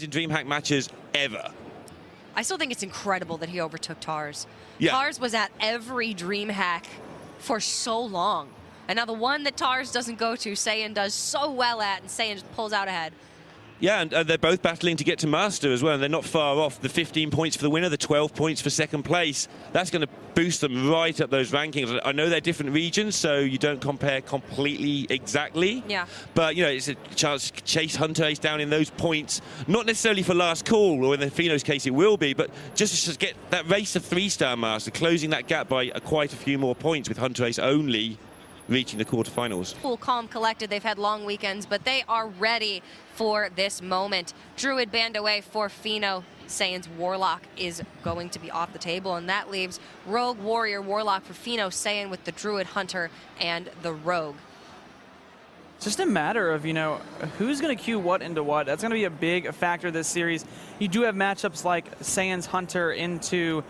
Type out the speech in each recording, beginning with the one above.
in Dreamhack matches ever. I still think it's incredible that he overtook Tars. Yeah. Tars was at every Dreamhack for so long. And now the one that Tars doesn't go to, Saiyan does so well at, and Saiyan just pulls out ahead. Yeah, and they're both battling to get to Master as well, and they're not far off. The 15 points for the winner, the 12 points for second place. That's going to boost them right up those rankings. I know they're different regions, so you don't compare completely exactly. Yeah. But, you know, it's a chance to chase Hunter Ace down in those points, not necessarily for last call, or in the Feno's case it will be, but just to get that race to 3-star Master, closing that gap by quite a few more points with Hunter Ace only reaching the quarterfinals. Cool, calm, collected. They've had long weekends, but they are ready for this moment. Druid banned away for Feno. Saiyan's Warlock is going to be off the table, and that leaves Rogue, Warrior, Warlock for Feno. Saiyan with the Druid, Hunter, and the Rogue. It's just a matter of, you know, who's going to queue what into what. That's going to be a big factor this series. You do have matchups like Saiyan's Hunter into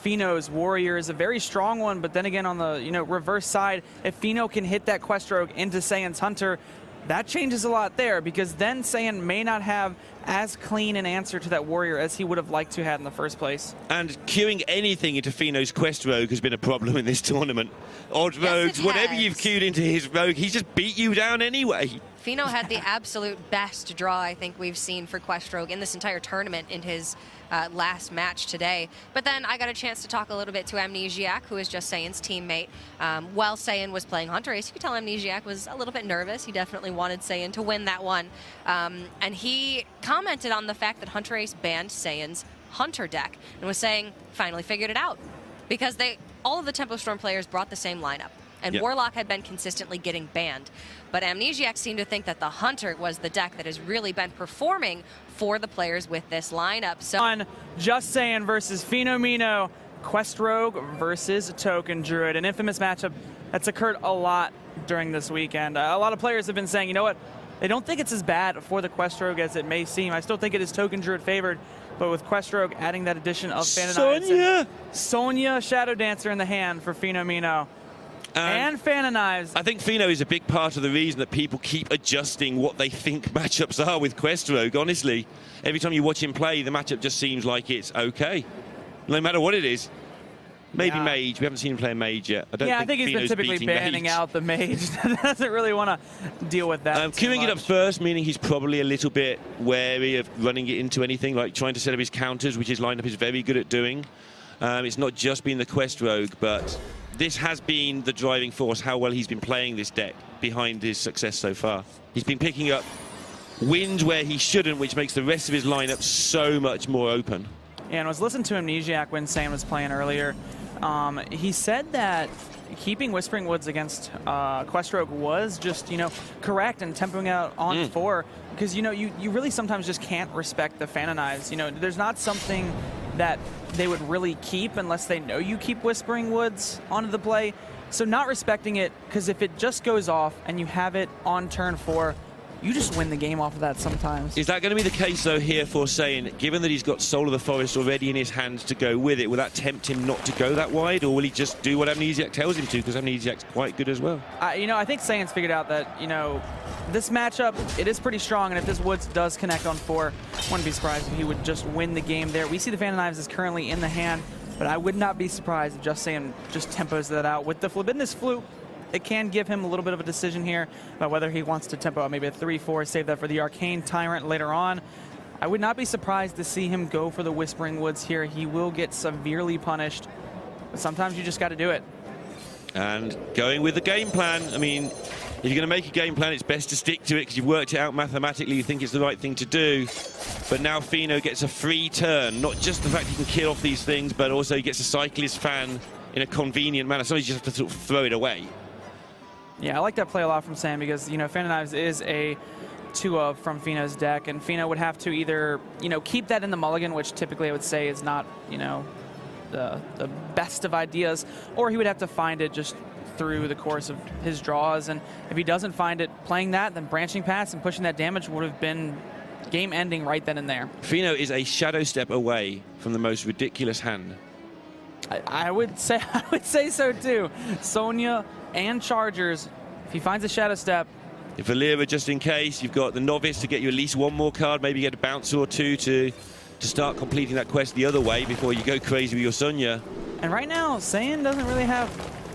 Feno's Warrior is a very strong one, but then again on the reverse side, if Feno can hit that Quest Rogue into Saiyan's Hunter, that changes a lot there, because then Saiyan may not have as clean an answer to that Warrior as he would have liked to have in the first place. And queuing anything into Feno's Quest Rogue has been a problem in this tournament. Odd rogues, whatever you've queued into his Rogue, he's just beat you down anyway. Feno had the absolute best draw I think we've seen for Quest Rogue in this entire tournament in his last match today. But then I got a chance to talk a little bit to Amnesiac, who is JustSaiyan's teammate. While Saiyan was playing Hunter Ace, you could tell Amnesiac was a little bit nervous. He definitely wanted Saiyan to win that one. And he commented on the fact that Hunter Ace banned Saiyan's Hunter deck and was saying, finally figured it out. Because all of the Tempo Storm players brought the same lineup. And yep. Warlock had been consistently getting banned. But Amnesiac seemed to think that the Hunter was the deck that has really been performing for the players with this lineup. So on JustSaiyan versus Fenomeno, Quest Rogue versus Token Druid, an infamous matchup that's occurred a lot during this weekend. A lot of players have been saying, you know what, they don't think it's as bad for the Quest Rogue as it may seem. I still think it is Token Druid favored, but with Quest Rogue adding that addition of Sonya Shadow Dancer in the hand for Fenomeno. And Fan Knives. I think Feno is a big part of the reason that people keep adjusting what they think matchups are with Quest Rogue. Honestly, every time you watch him play, the matchup just seems like it's okay, no matter what it is. Maybe Mage. We haven't seen him play a Mage yet. I think he's been typically banning out the Mage. Doesn't really want to deal with that. Queuing it up first, meaning he's probably a little bit wary of running it into anything, like trying to set up his counters, which his lineup is very good at doing. It's not just been the Quest Rogue, but this has been the driving force, how well he's been playing this deck behind his success so far. He's been picking up wins where he shouldn't, which makes the rest of his lineup so much more open. Yeah, and I was listening to Amnesiac when Sam was playing earlier. He said that keeping Whispering Woods against Quest Rogue was just, correct, and tempoing out on 4, because, you really sometimes just can't respect the Fan Knives. There's not something that they would really keep unless they know you keep Whispering Woods onto the play. So not respecting it, because if it just goes off and you have it on turn 4, you just win the game off of that sometimes. Is that going to be the case, though, here for Saiyan, given that he's got Soul of the Forest already in his hands to go with it? Will that tempt him not to go that wide, or will he just do what Amnesiac tells him to, because Amnesiac's quite good as well? I think Saiyan's figured out that, this matchup, it is pretty strong, and if this Woods does connect on 4, I wouldn't be surprised if he would just win the game there. We see the Fan Knives is currently in the hand, but I would not be surprised if JustSaiyan just tempos that out. With the Flibidinous Flute, it can give him a little bit of a decision here about whether he wants to tempo out maybe a 3-4, save that for the Arcane Tyrant later on. I would not be surprised to see him go for the Whispering Woods here. He will get severely punished, but sometimes you just got to do it. And going with the game plan, I mean, if you're going to make a game plan, it's best to stick to it because you've worked it out mathematically, you think it's the right thing to do. But now Feno gets a free turn, not just the fact he can kill off these things, but also he gets to cycle his fan in a convenient manner. Sometimes you just have to sort of throw it away. Yeah, I like that play a lot from Sam because, Fan Knives is a 2-of from Feno's deck, and Feno would have to either, keep that in the mulligan, which typically I would say is not, the best of ideas, or he would have to find it just through the course of his draws. And if he doesn't find it playing that, then branching past and pushing that damage would have been game ending right then and there. Feno is a shadow step away from the most ridiculous hand. I would say so too. Sonya and Chargers, if he finds a shadow step, Valera, just in case. You've got the Novice to get you at least one more card, maybe get a bouncer or two to start completing that quest the other way before you go crazy with your Sonya. And right now, Saiyan doesn't really have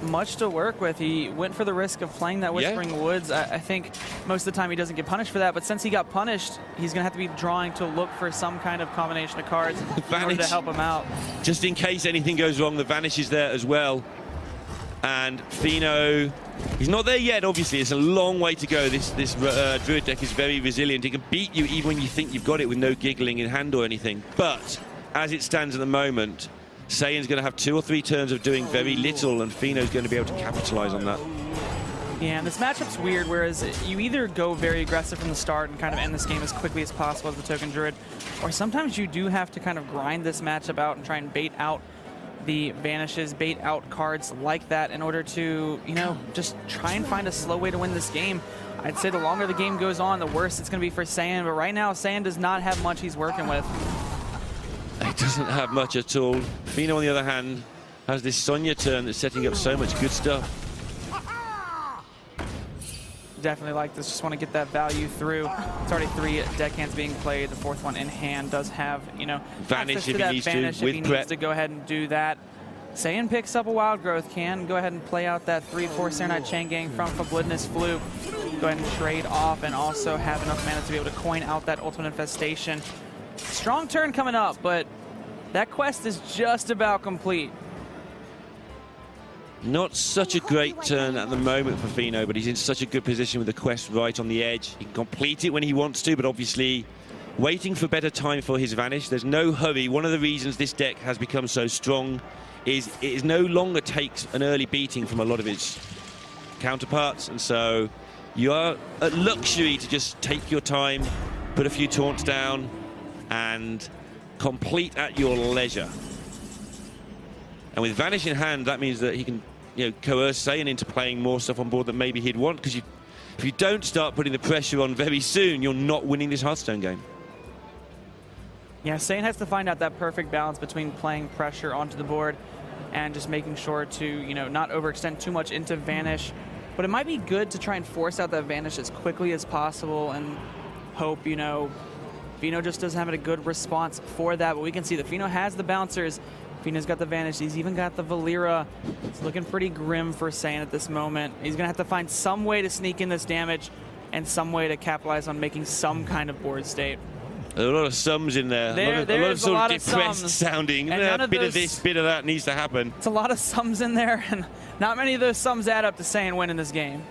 much to work with. He went for the risk of playing that Whispering Woods. I think most of the time he doesn't get punished for that, but since he got punished, he's going to have to be drawing to look for some kind of combination of cards in order to help him out. Just in case anything goes wrong, the Vanish is there as well. And Fino, he's not there yet, obviously. It's a long way to go. This Druid deck is very resilient. It can beat you even when you think you've got it with no giggling in hand or anything. But as it stands at the moment, Saiyan's going to have 2 or 3 turns of doing very little, and Fino's going to be able to capitalize on that. Yeah, and this matchup's weird, whereas you either go very aggressive from the start and kind of end this game as quickly as possible as the Token Druid, or sometimes you do have to kind of grind this matchup out and try and bait out the vanishes, bait out cards like that in order to, you know, just try and find a slow way to win this game. I'd say the longer the game goes on, the worse it's going to be for Saiyan, but right now, Saiyan does not have much he's working with. He doesn't have much at all. Fino, on the other hand, has this Sonya turn that's setting up so much good stuff. Definitely like this, just want to get that value through. It's already 3 deckhands being played. The 4th one in hand does have, you know, Vanish if he needs to, if he needs to go ahead and do that. Saiyan picks up a Wild Growth, can go ahead and play out that 3/4 Serenite Chain Gang from Fablidness Fluke. Go ahead and trade off and also have enough mana to be able to coin out that Ultimate Infestation. Strong turn coming up, but that quest is just about complete. Not such a great turn at the moment for Fino, but he's in such a good position with the quest right on the edge. He can complete it when he wants to, but obviously waiting for better time for his Vanish. There's no hurry. One of the reasons this deck has become so strong is it no longer takes an early beating from a lot of its counterparts, and so you are at luxury to just take your time, put a few taunts down, and complete at your leisure. And with Vanish in hand, that means that he can, you know, coerce Saiyan into playing more stuff on board that maybe he'd want, because if you don't start putting the pressure on very soon, you're not winning this Hearthstone game. Yeah, Saiyan has to find out that perfect balance between playing pressure onto the board and just making sure to, you know, not overextend too much into Vanish. But it might be good to try and force out that Vanish as quickly as possible and hope, you know, Fino just doesn't have a good response for that. But we can see that Fino has the bouncers. Fino's got the Vanish. He's even got the Valera. It's looking pretty grim for Saiyan at this moment. He's going to have to find some way to sneak in this damage and some way to capitalize on making some kind of board state. A lot of sums in there. A lot of sort of depressed sounding. A bit of this, bit of that needs to happen. It's a lot of sums in there, and not many of those sums add up to Saiyan winning this game.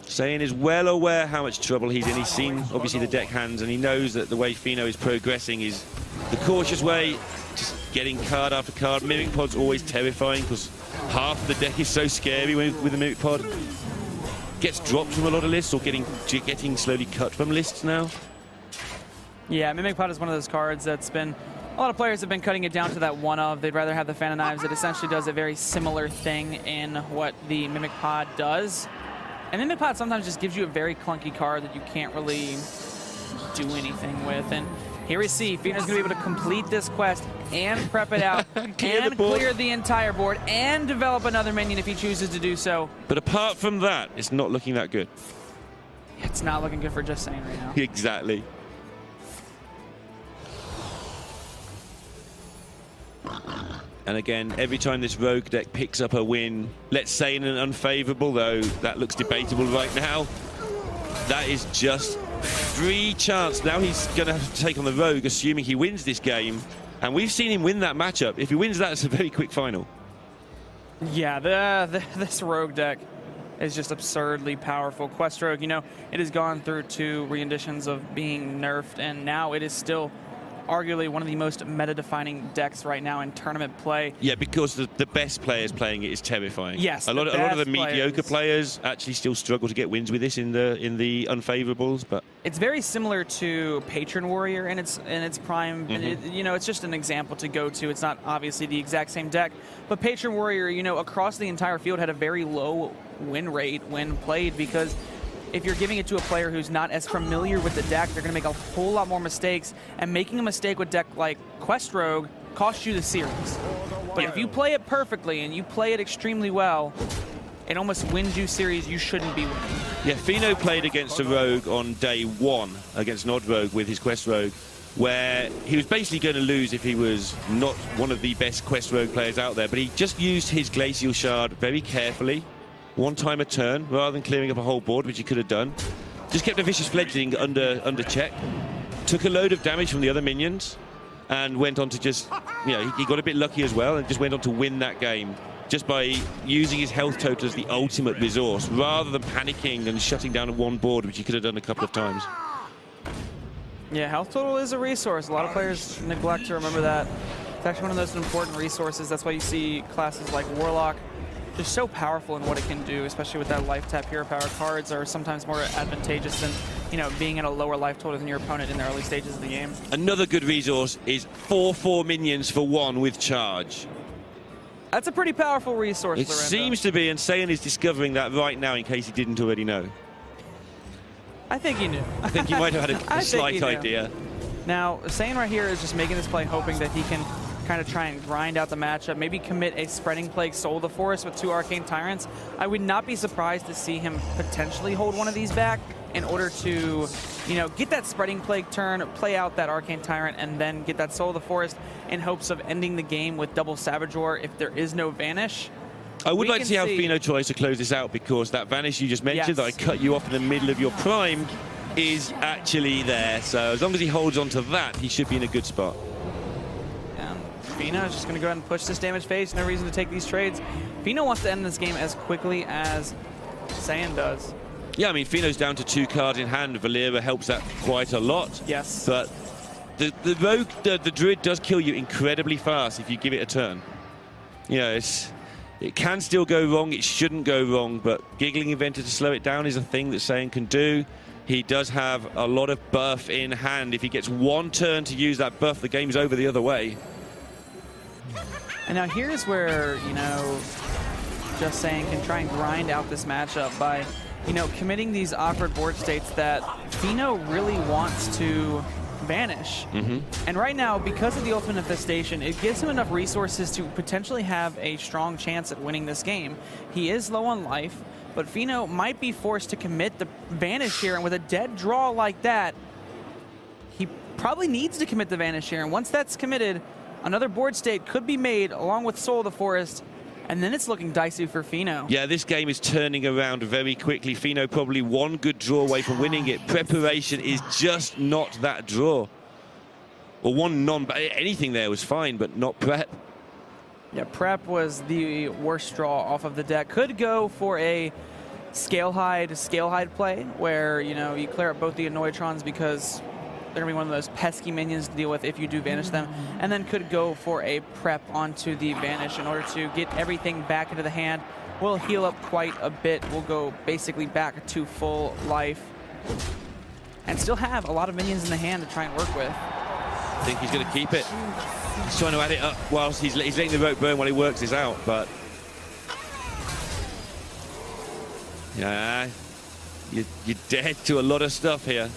Saiyan is well aware how much trouble he's in. He's seen, obviously, the deck hands, and he knows that the way Fino is progressing is the cautious way, just getting card after card. Mimic Pod's always terrifying because half the deck is so scary with the Mimic Pod. Gets dropped from a lot of lists or getting slowly cut from lists now. Yeah, Mimic Pod is one of those cards that's been, a lot of players have been cutting it down to that one of. They'd rather have the Fan of Knives. It essentially does a very similar thing in what the Mimic Pod does. And Mimic Pod sometimes just gives you a very clunky card that you can't really do anything with. And here we see Fino's going to be able to complete this quest and prep it out and clear the entire board and develop another minion if he chooses to do so. But apart from that, it's not looking that good. It's not looking good for JustSaiyan right now. Exactly. And again, every time this Rogue deck picks up a win, let's say in an unfavorable, though that looks debatable right now, that is just free chance. Now he's going to have to take on the Rogue, assuming he wins this game. And we've seen him win that matchup. If he wins that, it's a very quick final. Yeah, this Rogue deck is just absurdly powerful. Quest Rogue, you know, it has gone through 2 renditions of being nerfed, and now it is still arguably one of the most meta-defining decks right now in tournament play. Yeah, because the best players playing it is terrifying. Yes, a lot of the mediocre players actually still struggle to get wins with this in the unfavorables. But it's very similar to Patron Warrior in its prime. You know, it's just an example to go to. It's not obviously the exact same deck, but Patron Warrior, you know, across the entire field had a very low win rate when played, because if you're giving it to a player who's not as familiar with the deck, they're going to make a whole lot more mistakes, and making a mistake with deck like Quest Rogue costs you the series. But if you play it perfectly and you play it extremely well, it almost wins you series you shouldn't be winning. Yeah, Fino played against a rogue on day 1 against an odd rogue with his quest rogue, where he was basically going to lose if he was not one of the best quest rogue players out there, but he just used his glacial shard very carefully, one time a turn, rather than clearing up a whole board, which he could have done. Just kept a vicious fledgling under check, took a load of damage from the other minions, and went on to just, you know, he got a bit lucky as well and just went on to win that game just by using his health total as the ultimate resource, rather than panicking and shutting down one board, which he could have done a couple of times. Yeah, health total is a resource. A lot of players neglect to remember that. It's actually one of those important resources. That's why you see classes like Warlock just so powerful in what it can do, especially with that life tap. Hero power cards are sometimes more advantageous than, you know, being at a lower life total than your opponent in the early stages of the game. Another good resource is 4/4 minions for 1 with charge. That's a pretty powerful resource, It Lorenzo. seems to be, and Saiyan is discovering that right now in case he didn't already know. I think he knew. I think he might have had a slight idea. Now, Saiyan right here is just making this play hoping that he can kind of try and grind out the matchup, maybe commit a Spreading Plague Soul of the Forest with 2 Arcane Tyrants. I would not be surprised to see him potentially hold one of these back in order to, you know, get that Spreading Plague turn, play out that Arcane Tyrant, and then get that Soul of the Forest in hopes of ending the game with double Savage Roar if there is no Vanish. I would like to see how Fino tries to close this out, because that Vanish you just mentioned, that I cut you off in the middle of your prime, is actually there. So as long as he holds on to that, he should be in a good spot. And Fino is just going to go ahead and push this damage phase. No reason to take these trades. Fino wants to end this game as quickly as Saiyan does. Yeah, I mean, Fino's down to 2 cards in hand. Valera helps that quite a lot. Yes. But the rogue, the druid does kill you incredibly fast if you give it a turn. You know, it can still go wrong. It shouldn't go wrong, but Giggling Inventor to slow it down is a thing that Saiyan can do. He does have a lot of buff in hand. If he gets 1 turn to use that buff, the game's over the other way. And now here's where, you know, JustSaiyan can try and grind out this matchup by, you know, committing these awkward board states that Fino really wants to vanish. And right now, because of the Ultimate Infestation, it gives him enough resources to potentially have a strong chance at winning this game. He is low on life, but Fino might be forced to commit the Vanish here, and with a dead draw like that, he probably needs to commit the Vanish here, and once that's committed, another board state could be made along with Soul of the Forest, and then it's looking dicey for Fino. Yeah, this game is turning around very quickly. Fino probably 1 good draw away from winning it. Preparation is just not that draw. Or 1 anything there was fine, but not prep. Yeah, prep was the worst draw off of the deck. Could go for a scale hide play where, you know, you clear up both the Annoytrons because they're going to be one of those pesky minions to deal with if you do vanish them. And then could go for a prep onto the Vanish in order to get everything back into the hand. We'll heal up quite a bit. We'll go basically back to full life. And still have a lot of minions in the hand to try and work with. I think he's going to keep it. He's trying to add it up whilst he's letting the rope burn while he works this out, but... yeah, you're dead to a lot of stuff here.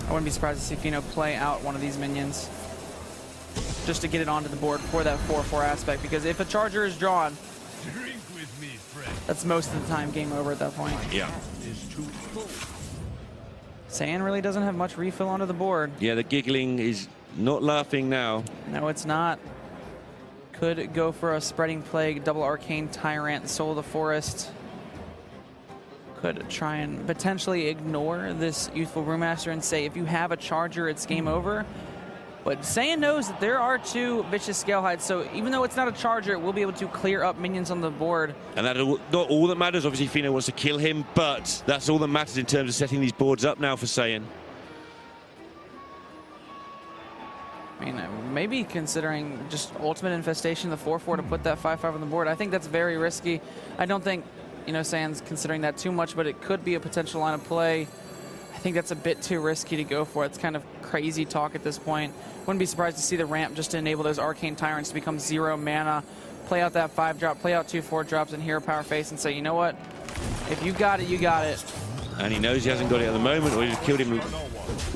I wouldn't be surprised to see Fino play out one of these minions just to get it onto the board for that 4/4 aspect, because if a charger is drawn, that's most of the time game over at that point. Yeah. Saiyan really doesn't have much refill onto the board. Yeah, the giggling is not laughing now. No, it's not. Could go for a Spreading Plague, double Arcane Tyrant, Soul of the Forest. Could try and potentially ignore this Youthful Brewmaster and say, if you have a charger, it's game over. But Saiyan knows that there are 2 Vicious Scale Hides, so even though it's not a charger, it will be able to clear up minions on the board. And that's not all that matters. Obviously, Fino wants to kill him, but that's all that matters in terms of setting these boards up now for Saiyan. I mean, maybe considering just Ultimate Infestation, the 4/4 to put that 5/5 on the board. I think that's very risky. I don't think, you know, Saiyan's considering that too much, but it could be a potential line of play. I think that's a bit too risky to go for. It's kind of crazy talk at this point. Wouldn't be surprised to see the ramp just to enable those Arcane Tyrants to become 0 mana, play out that 5-drop, play out 2 4-drops and hero power face and say, you know what? If you got it, you got it. And he knows he hasn't got it at the moment, or he just killed him,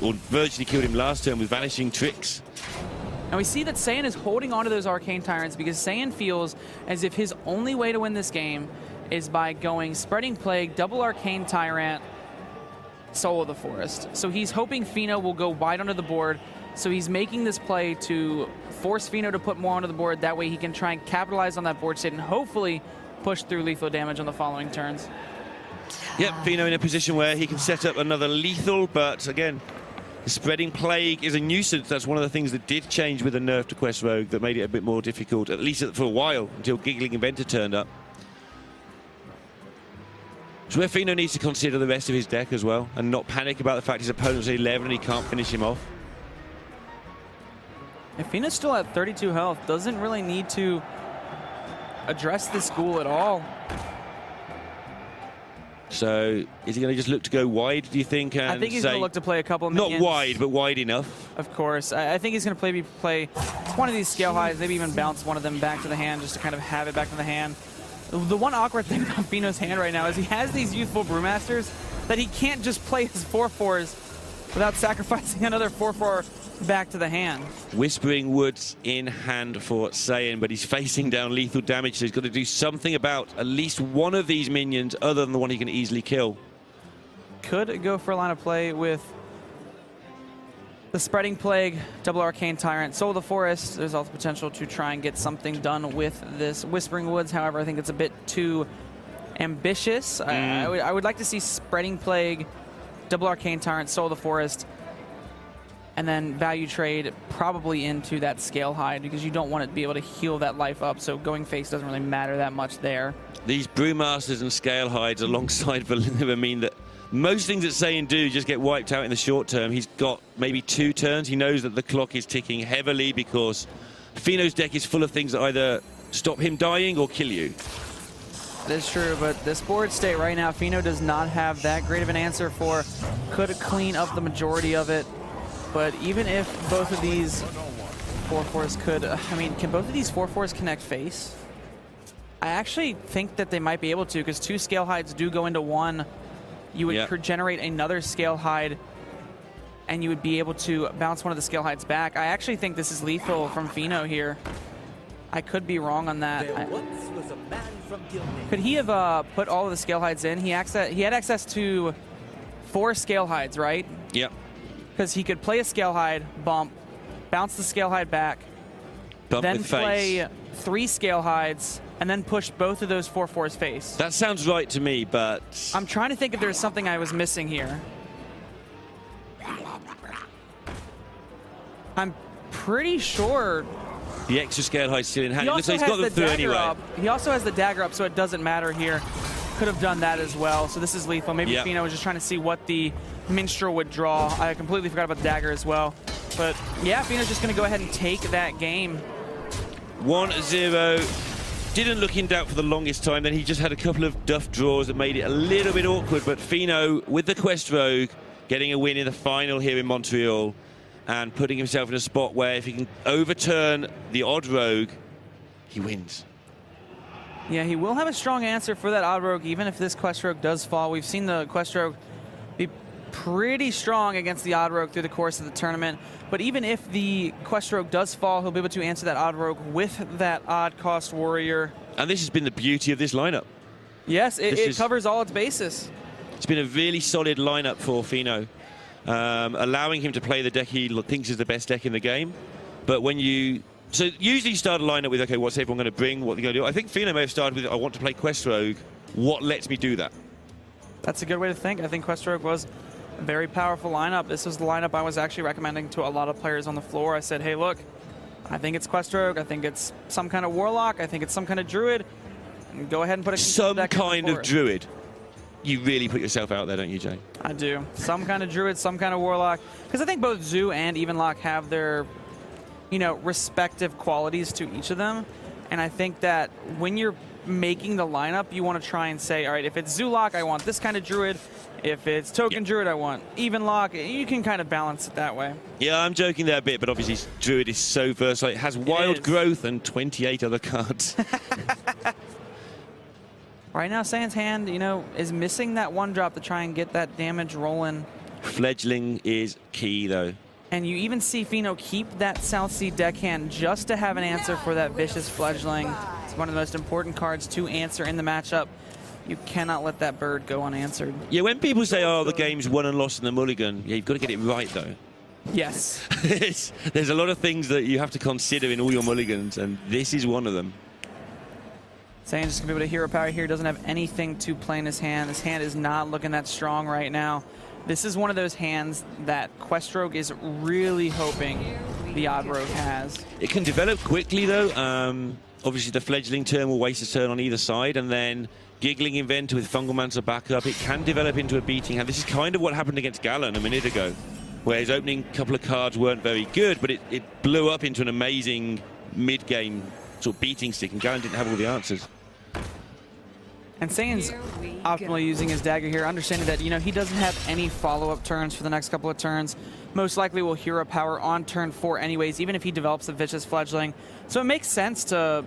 or virtually killed him last turn with vanishing tricks. And we see that Saiyan is holding onto those Arcane Tyrants because Saiyan feels as if his only way to win this game is by going Spreading Plague, double Arcane Tyrant, Soul of the Forest. So he's hoping Fino will go wide onto the board. So he's making this play to force Fino to put more onto the board. That way he can try and capitalize on that board state and hopefully push through lethal damage on the following turns. Yep, Fino in a position where he can set up another lethal, but again, the Spreading Plague is a nuisance. That's one of the things that did change with the nerf to Quest Rogue that made it a bit more difficult, at least for a while, until Giggling Inventor turned up. So where Fino needs to consider the rest of his deck as well, and not panic about the fact his opponent's at 11 and he can't finish him off. If Fino's still at 32 health, doesn't really need to address this ghoul at all. So is he going to just look to go wide, do you think? And I think he's going to look to play a couple of minions. Not wide, but wide enough. Of course. I think he's going to play one of these scale highs, maybe even bounce one of them back to the hand just to kind of have it back to the hand. The one awkward thing about Fino's hand right now is he has these youthful Brewmasters that he can't just play his 4/4s without sacrificing another 4/4 back to the hand. Whispering Woods in hand for Saiyan, but he's facing down lethal damage, so he's got to do something about at least one of these minions other than the one he can easily kill. Could go for a line of play with the Spreading Plague, double Arcane Tyrant, Soul of the Forest. There's also potential to try and get something done with this Whispering Woods. However, I think it's a bit too ambitious. I would like to see Spreading Plague, double Arcane Tyrant, Soul of the Forest, and then value trade probably into that Scale Hide because you don't want to be able to heal that life up, so going face doesn't really matter that much there. These Brewmasters and Scale Hides alongside Valinor mean that most things that Saiyan do just get wiped out in the short term. He's got maybe 2 turns. He knows that the clock is ticking heavily because Fino's deck is full of things that either stop him dying or kill you. That's true, but this board state right now, Fino does not have that great of an answer for. Could clean up the majority of it. But even if both of these 4/4s could, I mean, can both of these 4/4s connect face? I actually think that they might be able to because 2 Scale Hides do go into 1. You would generate another Scale Hide and you would be able to bounce one of the Scale Hides back. I actually think this is lethal from Fino here. I could be wrong on that. Could he have put all of the Scale Hides in? He had access to 4 Scale Hides, right? Yep. Because he could play a Scale Hide, bump, bounce the Scale Hide back, Bump then with play face. 3 Scale Hides, and then push both of those 4/4s face. That sounds right to me, but I'm trying to think if there's something I was missing here. I'm pretty sure the extra Scale Hide's still in hand. he Looks also like he's got has them the through dagger anyway. up. He also has the dagger up, so it doesn't matter here. Could have done that as well. So this is lethal. Maybe Fino was just trying to see what the Minstrel would draw. I completely forgot about the dagger as well. But yeah, Fino's just going to go ahead and take that game. 1-0. Didn't look in doubt for the longest time. Then he just had a couple of duff draws that made it a little bit awkward. But Fino, with the Quest Rogue, getting a win in the final here in Montreal and putting himself in a spot where if he can overturn the odd rogue, he wins. Yeah, he will have a strong answer for that odd rogue, even if this Quest Rogue does fall. We've seen the Quest Rogue be pretty strong against the odd rogue through the course of the tournament. But even if the Quest Rogue does fall, he'll be able to answer that odd rogue with that odd cost warrior. And this has been the beauty of this lineup. Yes, it covers all its bases. It's been a really solid lineup for Fino, allowing him to play the deck he thinks is the best deck in the game. But when you... So usually you start a lineup with, okay, what's everyone going to bring, what they're going to do? I think Fino may have started with, I want to play Quest Rogue. What lets me do that? That's a good way to think. I think Quest Rogue was a very powerful lineup. This was the lineup I was actually recommending to a lot of players on the floor. I said, hey, look, I think it's Quest Rogue. I think it's some kind of Warlock. I think it's some kind of Druid. And go ahead and put a some kind of Druid. You really put yourself out there, don't you, Jay? I do. Some kind of Druid, some kind of Warlock. Because I think both Zoo and Evenlock have their, respective qualities to each of them. And I think that when you're making the lineup, you want to try and say, all right, if it's Zoolock, I want this kind of Druid. If it's Token Druid, I want Evenlock. You can kind of balance it that way. Yeah, I'm joking there a bit, but obviously Druid is so versatile. It has Wild Growth and 28 other cards. Right now, Saiyan's hand, is missing that 1-drop to try and get that damage rolling. Fledgling is key, though. And you even see Fino keep that South Sea deckhand just to have an answer for that Vicious Fledgling. It's one of the most important cards to answer in the matchup. You cannot let that bird go unanswered. Yeah, when people say, oh, the game's won and lost in the mulligan, yeah, you've got to get it right, though. Yes. There's a lot of things that you have to consider in all your mulligans, and this is one of them. Saiyan just going to be able to hero power here. Doesn't have anything to play in his hand. His hand is not looking that strong right now. This is one of those hands that Quest Rogue is really hoping the Odd Rogue has. It can develop quickly, though. Obviously, the Fledgling turn will waste a turn on either side, and then Giggling Inventor with Fungal Mancer backup, it can develop into a beating hand. This is kind of what happened against Gallon a minute ago, where his opening couple of cards weren't very good, but it blew up into an amazing mid-game sort of beating stick, and Gallon didn't have all the answers. And Saiyan's optimally using his dagger here, understanding that, he doesn't have any follow-up turns for the next couple of turns. Most likely will hero power on turn 4 anyways, even if he develops a Vicious Fledgling. So it makes sense to,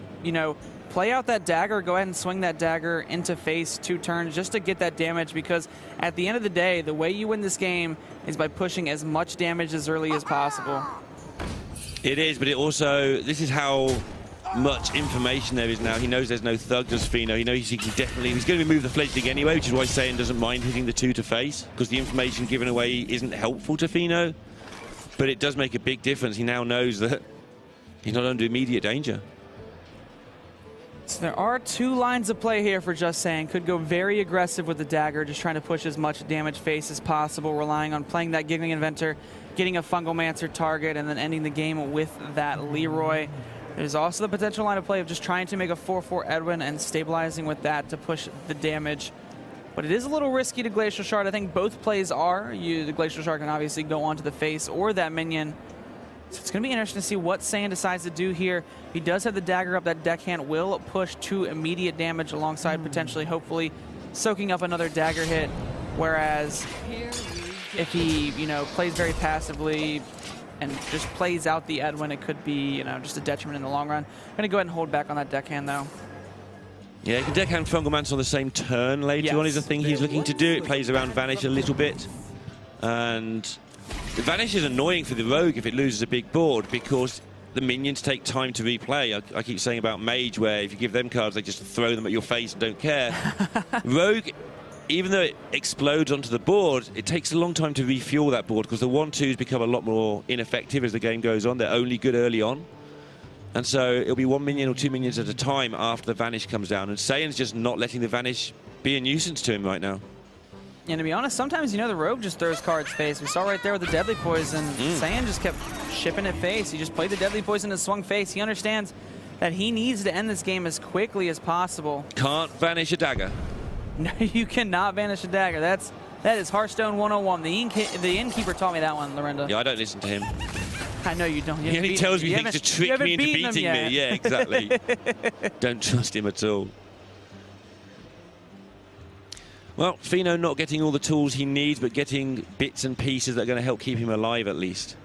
play out that dagger, go ahead and swing that dagger into face 2 turns just to get that damage, because at the end of the day, the way you win this game is by pushing as much damage as early as possible. It is, but it also, this is how much information there is now. He knows there's no Thug, does Fino. He knows he can definitely, he's going to remove the Fledgling anyway, which is why Saiyan doesn't mind hitting the 2 to face, because the information given away isn't helpful to Fino. But it does make a big difference. He now knows that he's not under immediate danger. So there are 2 lines of play here for JustSaiyan. Could go very aggressive with the dagger, just trying to push as much damage face as possible, relying on playing that Giggling Inventor, getting a Fungal Mancer target, and then ending the game with that Leroy. There's also the potential line of play of just trying to make a 4-4 Edwin and stabilizing with that to push the damage. But it is a little risky to Glacial Shard. I think both plays are. The Glacial Shard can obviously go onto the face or that minion. So it's going to be interesting to see what Saiyan decides to do here. He does have the dagger up. That deckhand will push to immediate damage alongside potentially, hopefully, soaking up another dagger hit. Whereas if he, plays very passively and just plays out the Edwin, it could be, just a detriment in the long run. I'm going to go ahead and hold back on that deckhand, though. Yeah, he can deckhand Fungal Mancer on the same turn later on is the thing he's looking to do. It plays around Vanish a little bit. And Vanish is annoying for the Rogue if it loses a big board, because the minions take time to replay. I keep saying about Mage, where if you give them cards, they just throw them at your face and don't care. Rogue, even though it explodes onto the board, it takes a long time to refuel that board, because the 1-2s become a lot more ineffective as the game goes on. They're only good early on. And so it'll be 1 minion or 2 minions at a time after the Vanish comes down. And Saiyan's just not letting the Vanish be a nuisance to him right now. And to be honest, sometimes, the Rogue just throws cards face. We saw right there with the Deadly Poison. Saiyan just kept shipping it face. He just played the Deadly Poison and swung face. He understands that he needs to end this game as quickly as possible. Can't vanish a dagger. No, you cannot vanish a dagger. That is Hearthstone 101. The Innkeeper taught me that one, Lorinda. Yeah, I don't listen to him. I know you don't. He only tells me things to trick me into beating me. Yeah, exactly. Don't trust him at all. Well, Fino not getting all the tools he needs, but getting bits and pieces that are going to help keep him alive at least.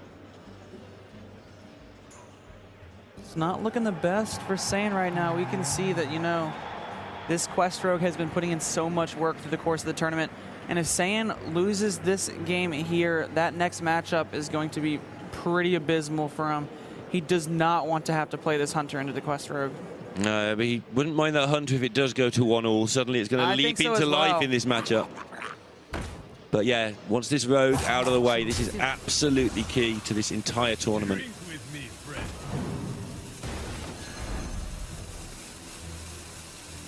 It's not looking the best for Saiyan right now. We can see that, this Quest Rogue has been putting in so much work through the course of the tournament. And if Saiyan loses this game here, that next matchup is going to be pretty abysmal for him. He does not want to have to play this Hunter into the Quest Rogue. No, but he wouldn't mind that Hunter if it does go to 1-1. Suddenly it's going to leap into life in this matchup. But yeah, once this Rogue out of the way, this is absolutely key to this entire tournament.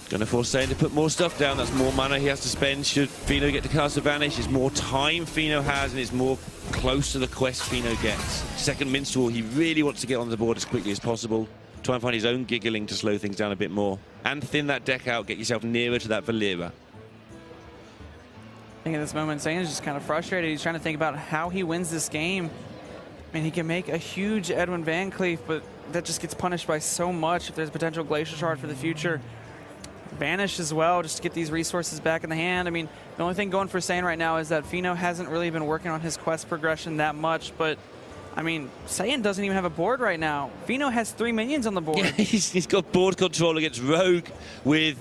Going to force Saiyan to put more stuff down. That's more mana he has to spend should Fino get to cast a Vanish. It's more time Fino has, and it's more close to the quest Fino gets. Second Minstrel, he really wants to get on the board as quickly as possible. Try and find his own Giggling to slow things down a bit more. And thin that deck out, get yourself nearer to that Valera. I think at this moment, Saiyan's just kind of frustrated. He's trying to think about how he wins this game. I mean, he can make a huge Edwin Van Cleef, but that just gets punished by so much if there's potential Glacial Shard for the future. Vanish as well, just to get these resources back in the hand. I mean, the only thing going for Saiyan right now is that Fino hasn't really been working on his quest progression that much, but I mean, Saiyan doesn't even have a board right now. Fino has 3 minions on the board. Yeah, he's got board control against Rogue with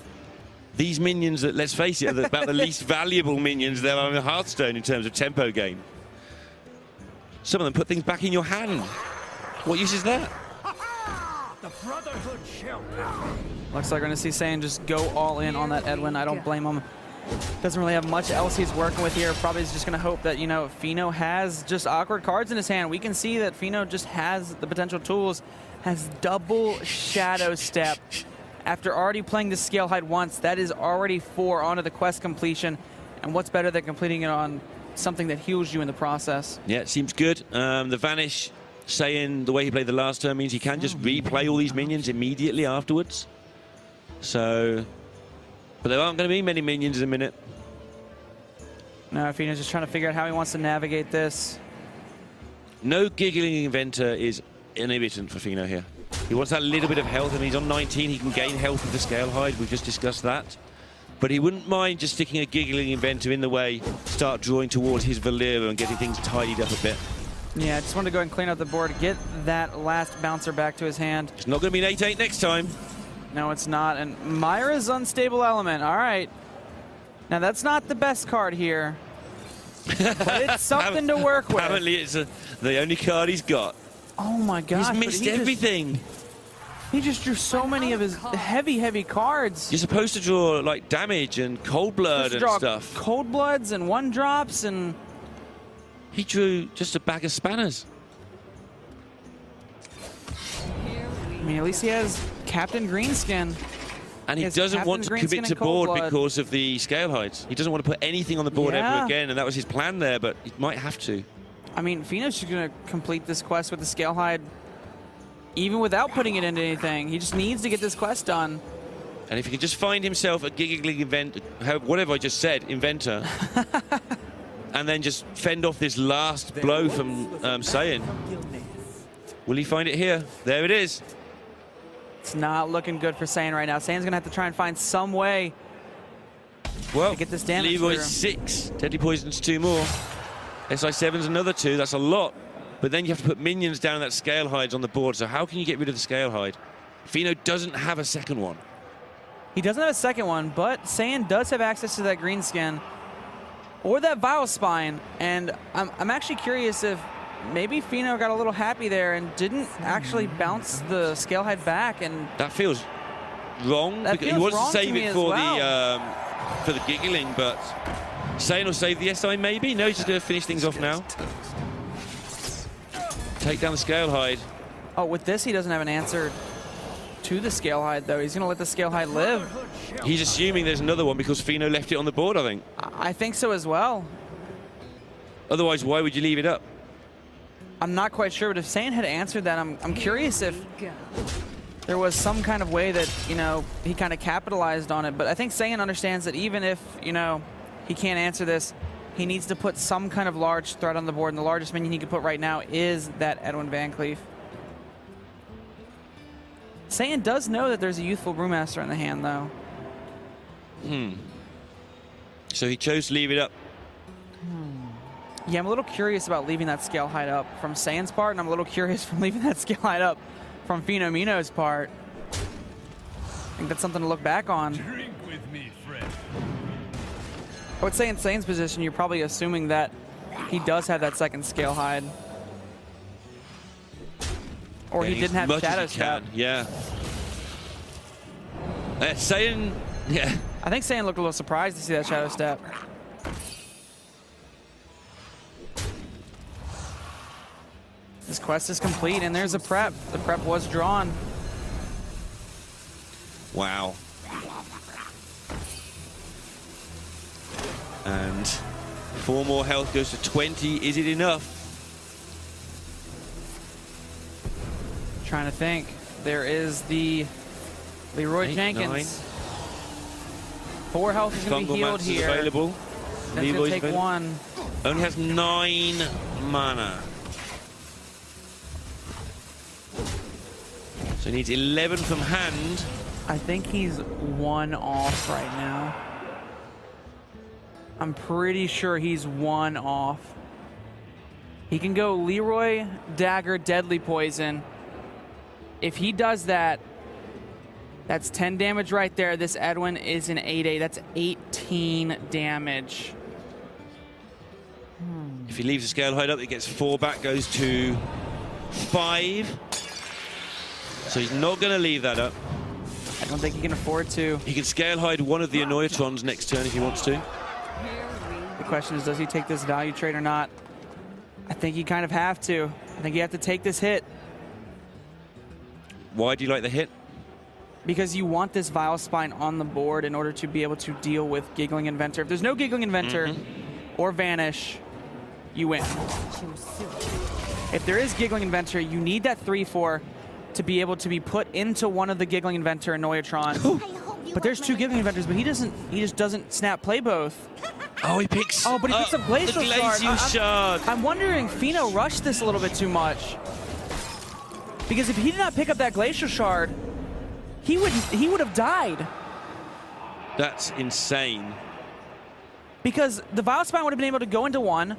these minions that, let's face it, are about the least valuable minions there are in Hearthstone in terms of tempo game. Some of them put things back in your hand. What use is that? The Brotherhood shall Looks like we're going to see Saiyan just go all in on that Edwin. I don't blame him. Doesn't really have much else he's working with here. Probably is just going to hope that, you know, Fino has just awkward cards in his hand. We can see that Fino just has the potential tools, has double Shadow Step. After already playing the Scale Hide once, that is already 4 onto the quest completion. And what's better than completing it on something that heals you in the process? Yeah, it seems good. The Vanish, Saiyan, the way he played the last turn means he can just replay all these minions immediately afterwards. So, but there aren't going to be many minions in a minute. No, Fino's just trying to figure out how he wants to navigate this. No Giggling Inventor is inhibitant for Fino here. He wants that little bit of health, and he's on 19. He can gain health with the Scale Hide. We've just discussed that. But he wouldn't mind just sticking a Giggling Inventor in the way, start drawing towards his Valera and getting things tidied up a bit. Yeah, I just wanted to go ahead and clean up the board, get that last bouncer back to his hand. It's not going to be an 8-8 next time. No, it's not. And Myra's Unstable Element. All right. Now, that's not the best card here. But it's something to work with. Apparently, it's the only card he's got. Oh, my gosh. He's missed everything. He just drew so many of his heavy cards. You're supposed to draw, like, damage and Cold Blood and stuff. Cold Bloods and 1-drops and... He drew just a bag of spanners. I mean, at least he has Captain Greenskin. And he doesn't want to commit to board because of the Scale Hides. He doesn't want to put anything on the board ever again, and that was his plan there, but he might have to. I mean, Fino's just going to complete this quest with the Scale Hide even without putting it into anything. He just needs to get this quest done. And if he can just find himself a giggling whatever I just said, inventor, and then just fend off this last blow from Saiyan. Will he find it here? There it is. It's not looking good for Saiyan right now. Saiyan's going to have to try and find some way to get this damage Leroy's through. 6. Deadly Poison's 2 more. SI7's another 2. That's a lot. But then you have to put minions down that Scale Hides on the board. So how can you get rid of the Scale Hide? Fino doesn't have a second one. He doesn't have a second one, but Saiyan does have access to that green skin or that Vile Spine. And I'm actually curious if maybe Fino got a little happy there and didn't actually bounce the Scale Hide back. And that feels wrong. That because feels he wants wrong to save to me it as for well. the giggling, but Saiyan will save the SI maybe. No, he's just going to finish things off now. Take down the Scale Hide. Oh, with this, he doesn't have an answer to the Scale Hide, though. He's going to let the Scale Hide live. He's assuming there's another one because Fino left it on the board, I think. I think so as well. Otherwise, why would you leave it up? I'm not quite sure, but if Saiyan had answered that, I'm curious if there was some kind of way that, you know, he kind of capitalized on it. But I think Saiyan understands that even if, you know, he can't answer this, he needs to put some kind of large threat on the board, and the largest minion he can put right now is that Edwin Van Cleef. Saiyan does know that there's a Youthful Brewmaster in the hand, though. So he chose to leave it up. Yeah, I'm a little curious about leaving that Scale Hide up from Saiyan's part, and I'm a little curious from leaving that Scale Hide up from Fenomeno's part. I think that's something to look back on. drink with me, friend. I would say in Saiyan's position, you're probably assuming that he does have that second Scale Hide. Or he didn't have Shadow Step. Yeah. Saiyan, yeah. I think Saiyan looked a little surprised to see that Shadow Step. This quest is complete, and there's a prep. The prep was drawn. Wow. And 4 more health goes to 20. Is it enough? Trying to think. There is the Leroy 8, Jenkins. 9. 4 health is going to be healed Fungal Master's here. available. That's going to Leroy's take available. 1. Only has 9 mana. So he needs 11 from hand. I think he's 1 off right now. I'm pretty sure he's 1 off. He can go Leroy, Dagger, Deadly Poison. If he does that, that's 10 damage right there. This Edwin is an 8-8. That's 18 damage. If he leaves the scale hide up, it gets 4 back, goes to 5. So he's not going to leave that up. I don't think he can afford to. He can scale hide one of the Annoyatrons next turn if he wants to. The question is, does he take this value trade or not? I think you kind of have to. I think you have to take this hit. Why do you like the hit? Because you want this Vile Spine on the board in order to be able to deal with Giggling Inventor. If there's no Giggling Inventor or Vanish, you win. If there is Giggling Inventor, you need that 3/4 to be able to be put into one of the Giggling Inventor Annoyatrons. But there's 2 Giggling Inventors, but he just doesn't snap play both. Oh, he picks. Oh, but he picks up Glacial Shard. I'm wondering, Fino rushed this a little bit too much. Because if he did not pick up that Glacial Shard, he would have died. That's insane. Because the Vile Spine would have been able to go into one,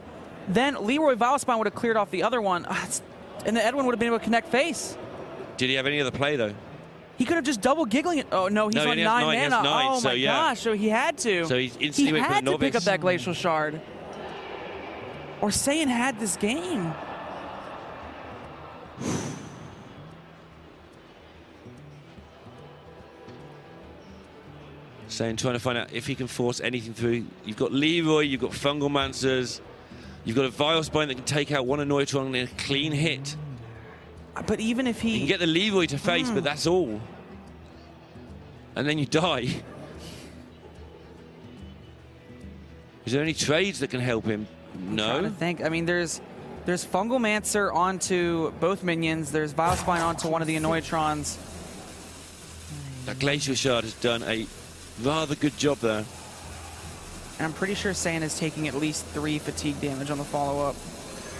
then Leroy Vile Spine would have cleared off the other one, and then Edwin would have been able to connect face. Did he have any other play, though? He could have just double Giggling it. Oh, no, he's on 9 mana. He has 9, oh, so my yeah. gosh, so he had to. So he instantly went for the had to Novice. pick up that Glacial Shard. Or Saiyan had this game. Saiyan trying to find out if he can force anything through. You've got Leroy, you've got Fungalmancers, you've got a Vile Spine that can take out one Annoyatron in a clean hit. But even if You can get the Leroy to face, but that's all. And then you die. Is there any trades that can help him? I'm No. trying to think. I mean, there's Fungalmancer onto both minions. There's Vile Spine onto one of the Annoyatrons. That Glacial Shard has done a rather good job there. And I'm pretty sure Saiyan is taking at least 3 fatigue damage on the follow-up.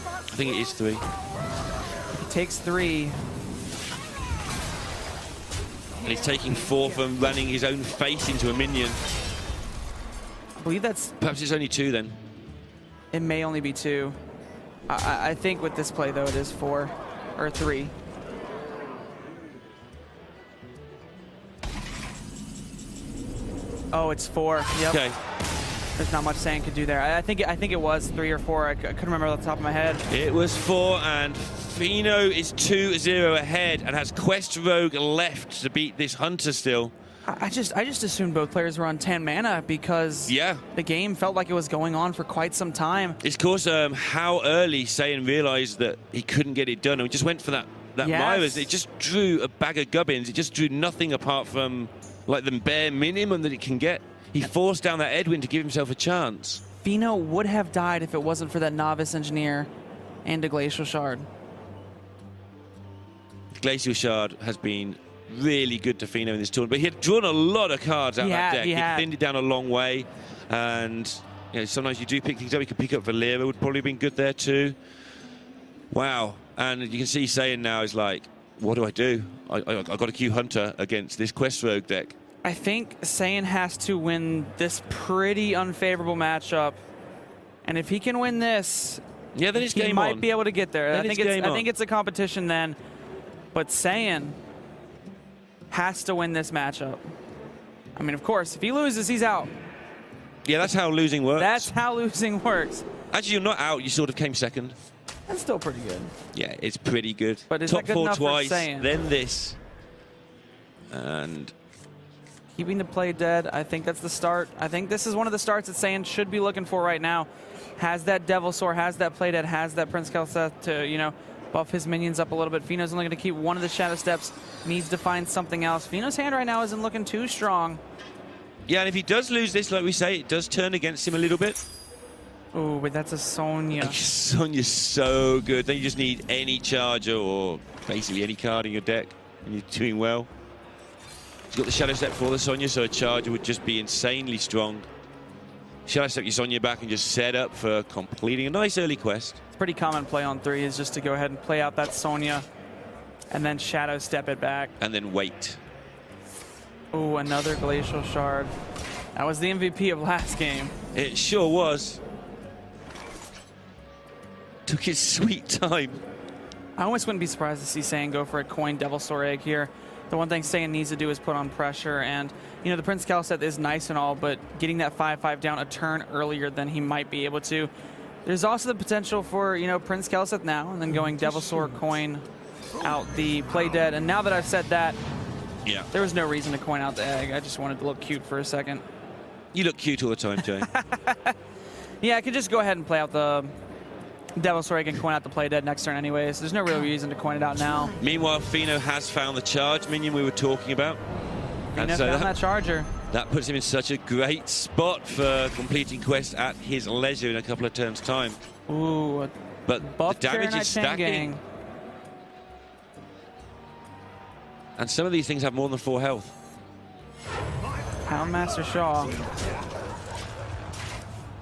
I think it is 3. He takes 3. And he's taking 4 from running his own face into a minion. I believe that's... Perhaps it's only 2 then. It may only be 2. I think with this play, though, it is 4. Or 3. Oh, it's 4. Yep. Okay. There's not much Saiyan could do there. I think it was 3 or 4. I couldn't remember off the top of my head. It was 4, and Fino is 2-0 ahead and has Quest Rogue left to beat this Hunter still. I just assumed both players were on 10 mana because the game felt like it was going on for quite some time. It's of course how early Saiyan realized that he couldn't get it done, and he just went for that Myra's. It just drew a bag of gubbins. It just drew nothing apart from like the bare minimum that it can get. He forced down that Edwin to give himself a chance. Fino would have died if it wasn't for that Novice Engineer and a Glacial Shard. Glacial Shard has been really good to Fino in this tournament, but he had drawn a lot of cards out of that deck. He thinned it down a long way, and sometimes you do pick things up. You can pick up Valera, would probably have been good there too. Wow, and you can see Saiyan now is like, what do I do? I got to queue Hunter against this Quest Rogue deck. I think Saiyan has to win this pretty unfavorable matchup, and if he can win this, then it's game on. He might be able to get there. Then I think it's a competition then, but Saiyan has to win this matchup. I mean, of course, if he loses, he's out. Yeah, that's how losing works. That's how losing works. Actually, you're not out. You sort of came second. That's still pretty good. Yeah, it's pretty good. But is Top that good 4 enough twice, for Saiyan? then this. And keeping the play dead, I think that's the start. I think this is one of the starts that Saiyan should be looking for right now. Has that Devil Sword, has that play dead, has that Prince Kelseth to, buff his minions up a little bit. Fino's only going to keep one of the Shadow Steps, needs to find something else. Fino's hand right now isn't looking too strong. Yeah, and if he does lose this, like we say, it does turn against him a little bit. Oh, but that's a Sonya. Sonya's so good. Then you just need any charger or basically any card in your deck, and you're doing well. He's got the Shadow Step for the Sonya, so a charger would just be insanely strong. Shadow Step your Sonya back and just set up for completing a nice early quest. It's pretty common play on 3 is just to go ahead and play out that Sonya and then Shadow Step it back. And then wait. Oh, another Glacial Shard. That was the MVP of last game. It sure was. Took his sweet time. I almost wouldn't be surprised to see Saiyan go for a coin Devil Sword Egg here. The one thing Saiyan needs to do is put on pressure, and the Prince Kelseth is nice and all, but getting that 5/5 down a turn earlier than he might be able to There's also the potential for, you know, Prince Kelseth now, and then going Devil Sword coin out the play dead. And now that I've said that, yeah, there was no reason to coin out the egg. I just wanted to look cute for a second. You look cute all the time, Jay. Yeah, I could just go ahead and play out the Devil Sword and coin out the play dead next turn anyways. There's no real reason to coin it out now. Meanwhile, Fino has found the charge minion we were talking about. Fino found that charger. That puts him in such a great spot for completing quests at his leisure in a couple of turns' time. Ooh, but the damage is stacking. And some of these things have more than 4 health. Houndmaster Shaw.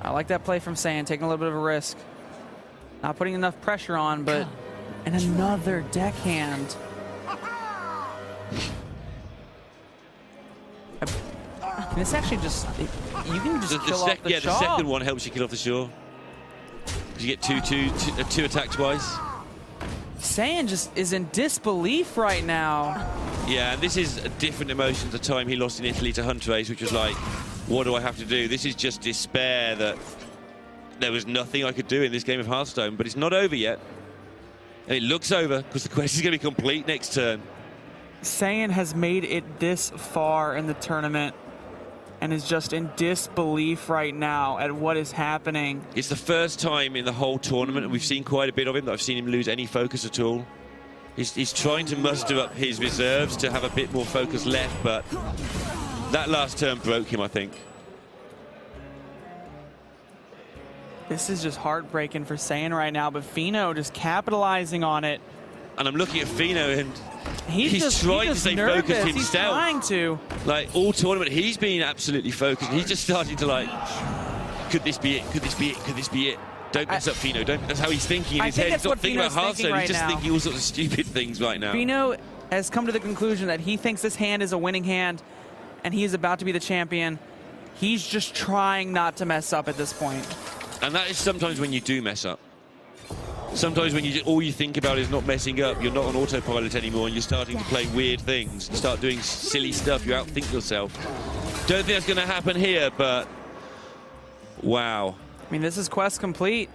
I like that play from Saiyan, taking a little bit of a risk. Not putting enough pressure on, but... And another deckhand. This actually just... You can just kill off the Shaw. Yeah, the second one helps you kill off the Shaw. Because you get two attack twice. Saiyan just is in disbelief right now. Yeah, and this is a different emotion to the time he lost in Italy to Huntrace, which was like, what do I have to do? This is just despair that there was nothing I could do in this game of Hearthstone, but it's not over yet. And it looks over because the quest is going to be complete next turn. Saiyan has made it this far in the tournament and is just in disbelief right now at what is happening. It's the first time in the whole tournament, and we've seen quite a bit of him, that I've seen him lose any focus at all. He's trying to muster up his reserves to have a bit more focus left, but that last turn broke him, I think. This is just heartbreaking for Saiyan right now, but Fino just capitalizing on it. And I'm looking at Fino, and he's trying to stay focused himself. He's trying to. Like, all tournament, he's been absolutely focused. He's just starting to, like, could this be it? Could this be it? Could this be it? Don't mess up Fino. That's how he's thinking in his head. He's not thinking about Hearthstone. He's just thinking all sorts of stupid things right now. Fino has come to the conclusion that he thinks this hand is a winning hand, and he is about to be the champion. He's just trying not to mess up at this point. And that is sometimes when you do mess up. Sometimes when all you think about is not messing up, you're not on autopilot anymore, and you're starting to play weird things. You start doing silly stuff, you outthink yourself. Don't think that's going to happen here, but wow. I mean, this is quest complete.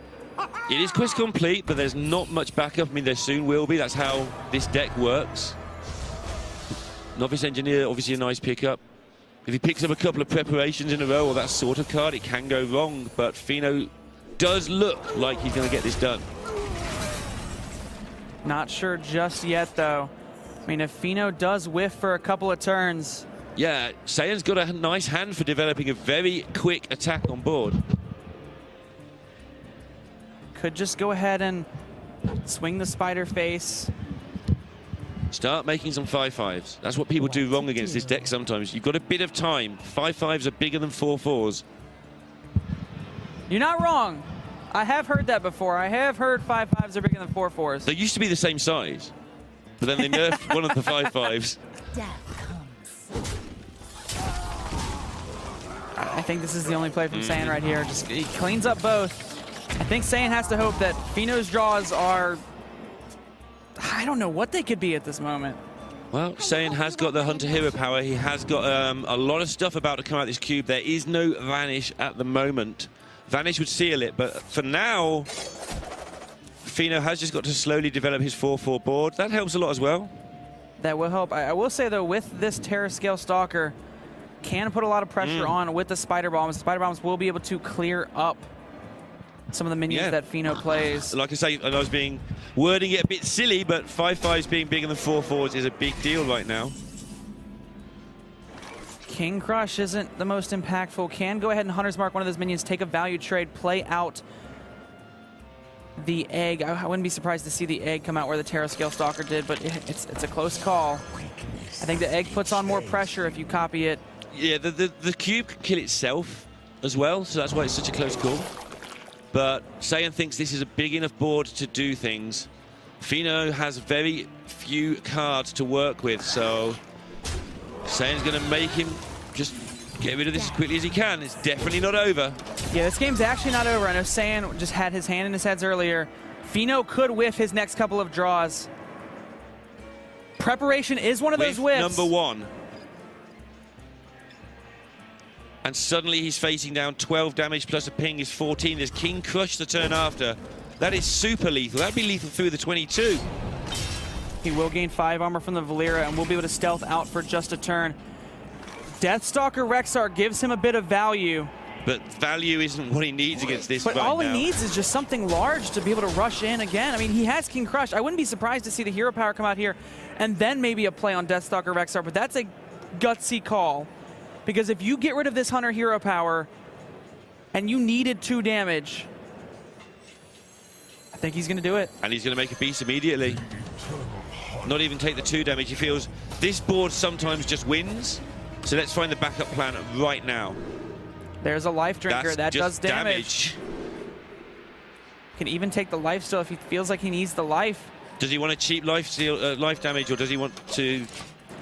It is quest complete, but there's not much backup. I mean, there soon will be. That's how this deck works. Novice Engineer, obviously a nice pickup. If he picks up a couple of preparations in a row or that sort of card, it can go wrong, but Fino does look like he's going to get this done. Not sure just yet, though. I mean, if Fino does whiff for a couple of turns... Yeah, Saiyan's got a nice hand for developing a very quick attack on board. Could just go ahead and swing the spider face. Start making some 5/5s. That's what people do wrong against this deck sometimes. You've got a bit of time. 5/5s are bigger than 4/4s. You're not wrong. I have heard that before. I have heard 5/5s are bigger than 4/4s. They used to be the same size, but then they nerfed one of the 5/5s. I think this is the only play from Saiyan right here. Just he cleans up both. I think Saiyan has to hope that Fino's draws are... I don't know what they could be at this moment. Well, Saiyan has got the Hunter Hero power. He has got a lot of stuff about to come out this cube. There is no Vanish at the moment. Vanish would seal it, but for now, Fino has just got to slowly develop his 4/4 board. That helps a lot as well. That will help. I will say, though, with this Terra Scale Stalker, can put a lot of pressure on with the Spider Bombs. The Spider Bombs will be able to clear up some of the minions that Fino plays. Like I say, and I was wording it a bit silly, but 5/5s being bigger than 4/4s is a big deal right now. King Crush isn't the most impactful. Can go ahead and Hunter's Mark one of those minions, take a value trade, play out the egg. I wouldn't be surprised to see the egg come out where the Terra Scale Stalker did, but it's a close call. I think the egg puts on more pressure if you copy it. Yeah, the cube can kill itself as well, so that's why it's such a close call. But Saiyan thinks this is a big enough board to do things. Fino has very few cards to work with, so Saiyan's going to make him just get rid of this as quickly as he can. It's definitely not over. Yeah, this game's actually not over. I know Saiyan just had his hand in his heads earlier. Fino could whiff his next couple of draws. Preparation is one of those whiffs. Number one. And suddenly he's facing down 12 damage plus a ping is 14. There's King Crush the turn after. That is super lethal. That'd be lethal through the 22. He will gain 5 armor from the Valera and will be able to stealth out for just a turn. Deathstalker Rexar gives him a bit of value. But value isn't what he needs against this But right all now. he needs is just something large to be able to rush in again. I mean, he has King Crush. I wouldn't be surprised to see the hero power come out here and then maybe a play on Deathstalker Rexar, but that's a gutsy call. Because if you get rid of this Hunter hero power and you needed 2 damage, I think he's going to do it. And he's going to make a beast immediately. Not even take the 2 damage. He feels this board sometimes just wins. So let's find the backup plan right now. There's a life drinker. That's that does damage. Can even take the life still if he feels like he needs the life. Does he want a cheap life steal, life damage, or does he want to?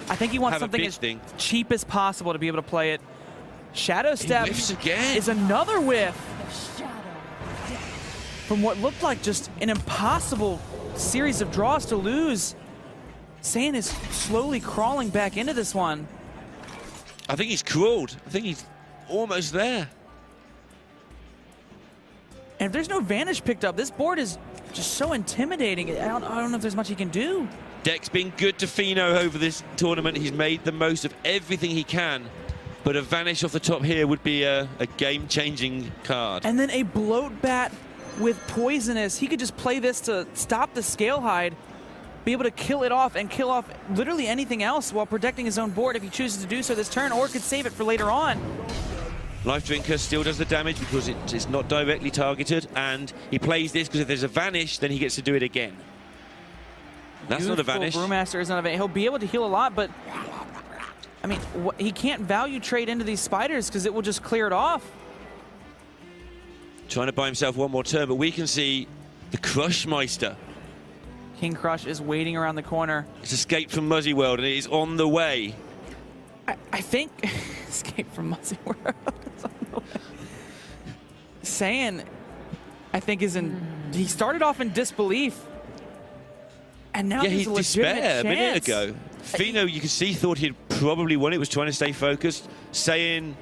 I think he wants something as cheap as possible to be able to play it. Shadow Step is another whiff. From what looked like just an impossible series of draws to lose, Saiyan is slowly crawling back into this one. I think he's crawled. I think he's almost there. And if there's no Vanish picked up, this board is just so intimidating. I don't know if there's much he can do. Deck's been good to Fino over this tournament. He's made the most of everything he can. But a Vanish off the top here would be a game-changing card. And then a Bloat Bat with Poisonous. He could just play this to stop the Scale Hide, be able to kill it off and kill off literally anything else while protecting his own board if he chooses to do so this turn, or could save it for later on. Life Drinker still does the damage because it's not directly targeted, and he plays this because if there's a Vanish, then he gets to do it again. That's not a Vanish. Brewmaster is not a Vanish. He'll be able to heal a lot, but I mean, he can't value trade into these spiders because it will just clear it off. Trying to buy himself one more turn, but we can see the Crushmeister. King Crush is waiting around the corner. It's Escape from Muzzy World, and it is on the way. I think Escape from Muzzy World is on the way. Saiyan, I think, is in. He started off in disbelief, and now he's a legitimate despair a minute chance. ago. Fino, you can see, thought he'd probably won it, was trying to stay focused. Saiyan,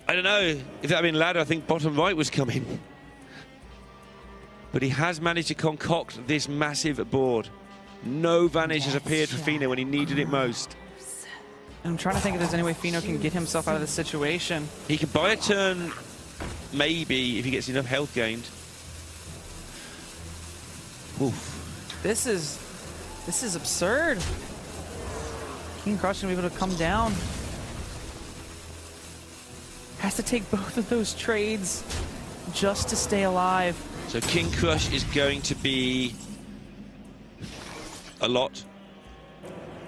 I don't know, if that had been ladder, I think bottom right was coming. But he has managed to concoct this massive board. No Vanish has appeared for Fino when he needed it most. I'm trying to think if there's any way Fino can get himself out of this situation. He could buy a turn, maybe, if he gets enough health gained. Oof. This is absurd. King Crush gonna be able to come down. Has to take both of those trades just to stay alive. So King Crush is going to be a lot.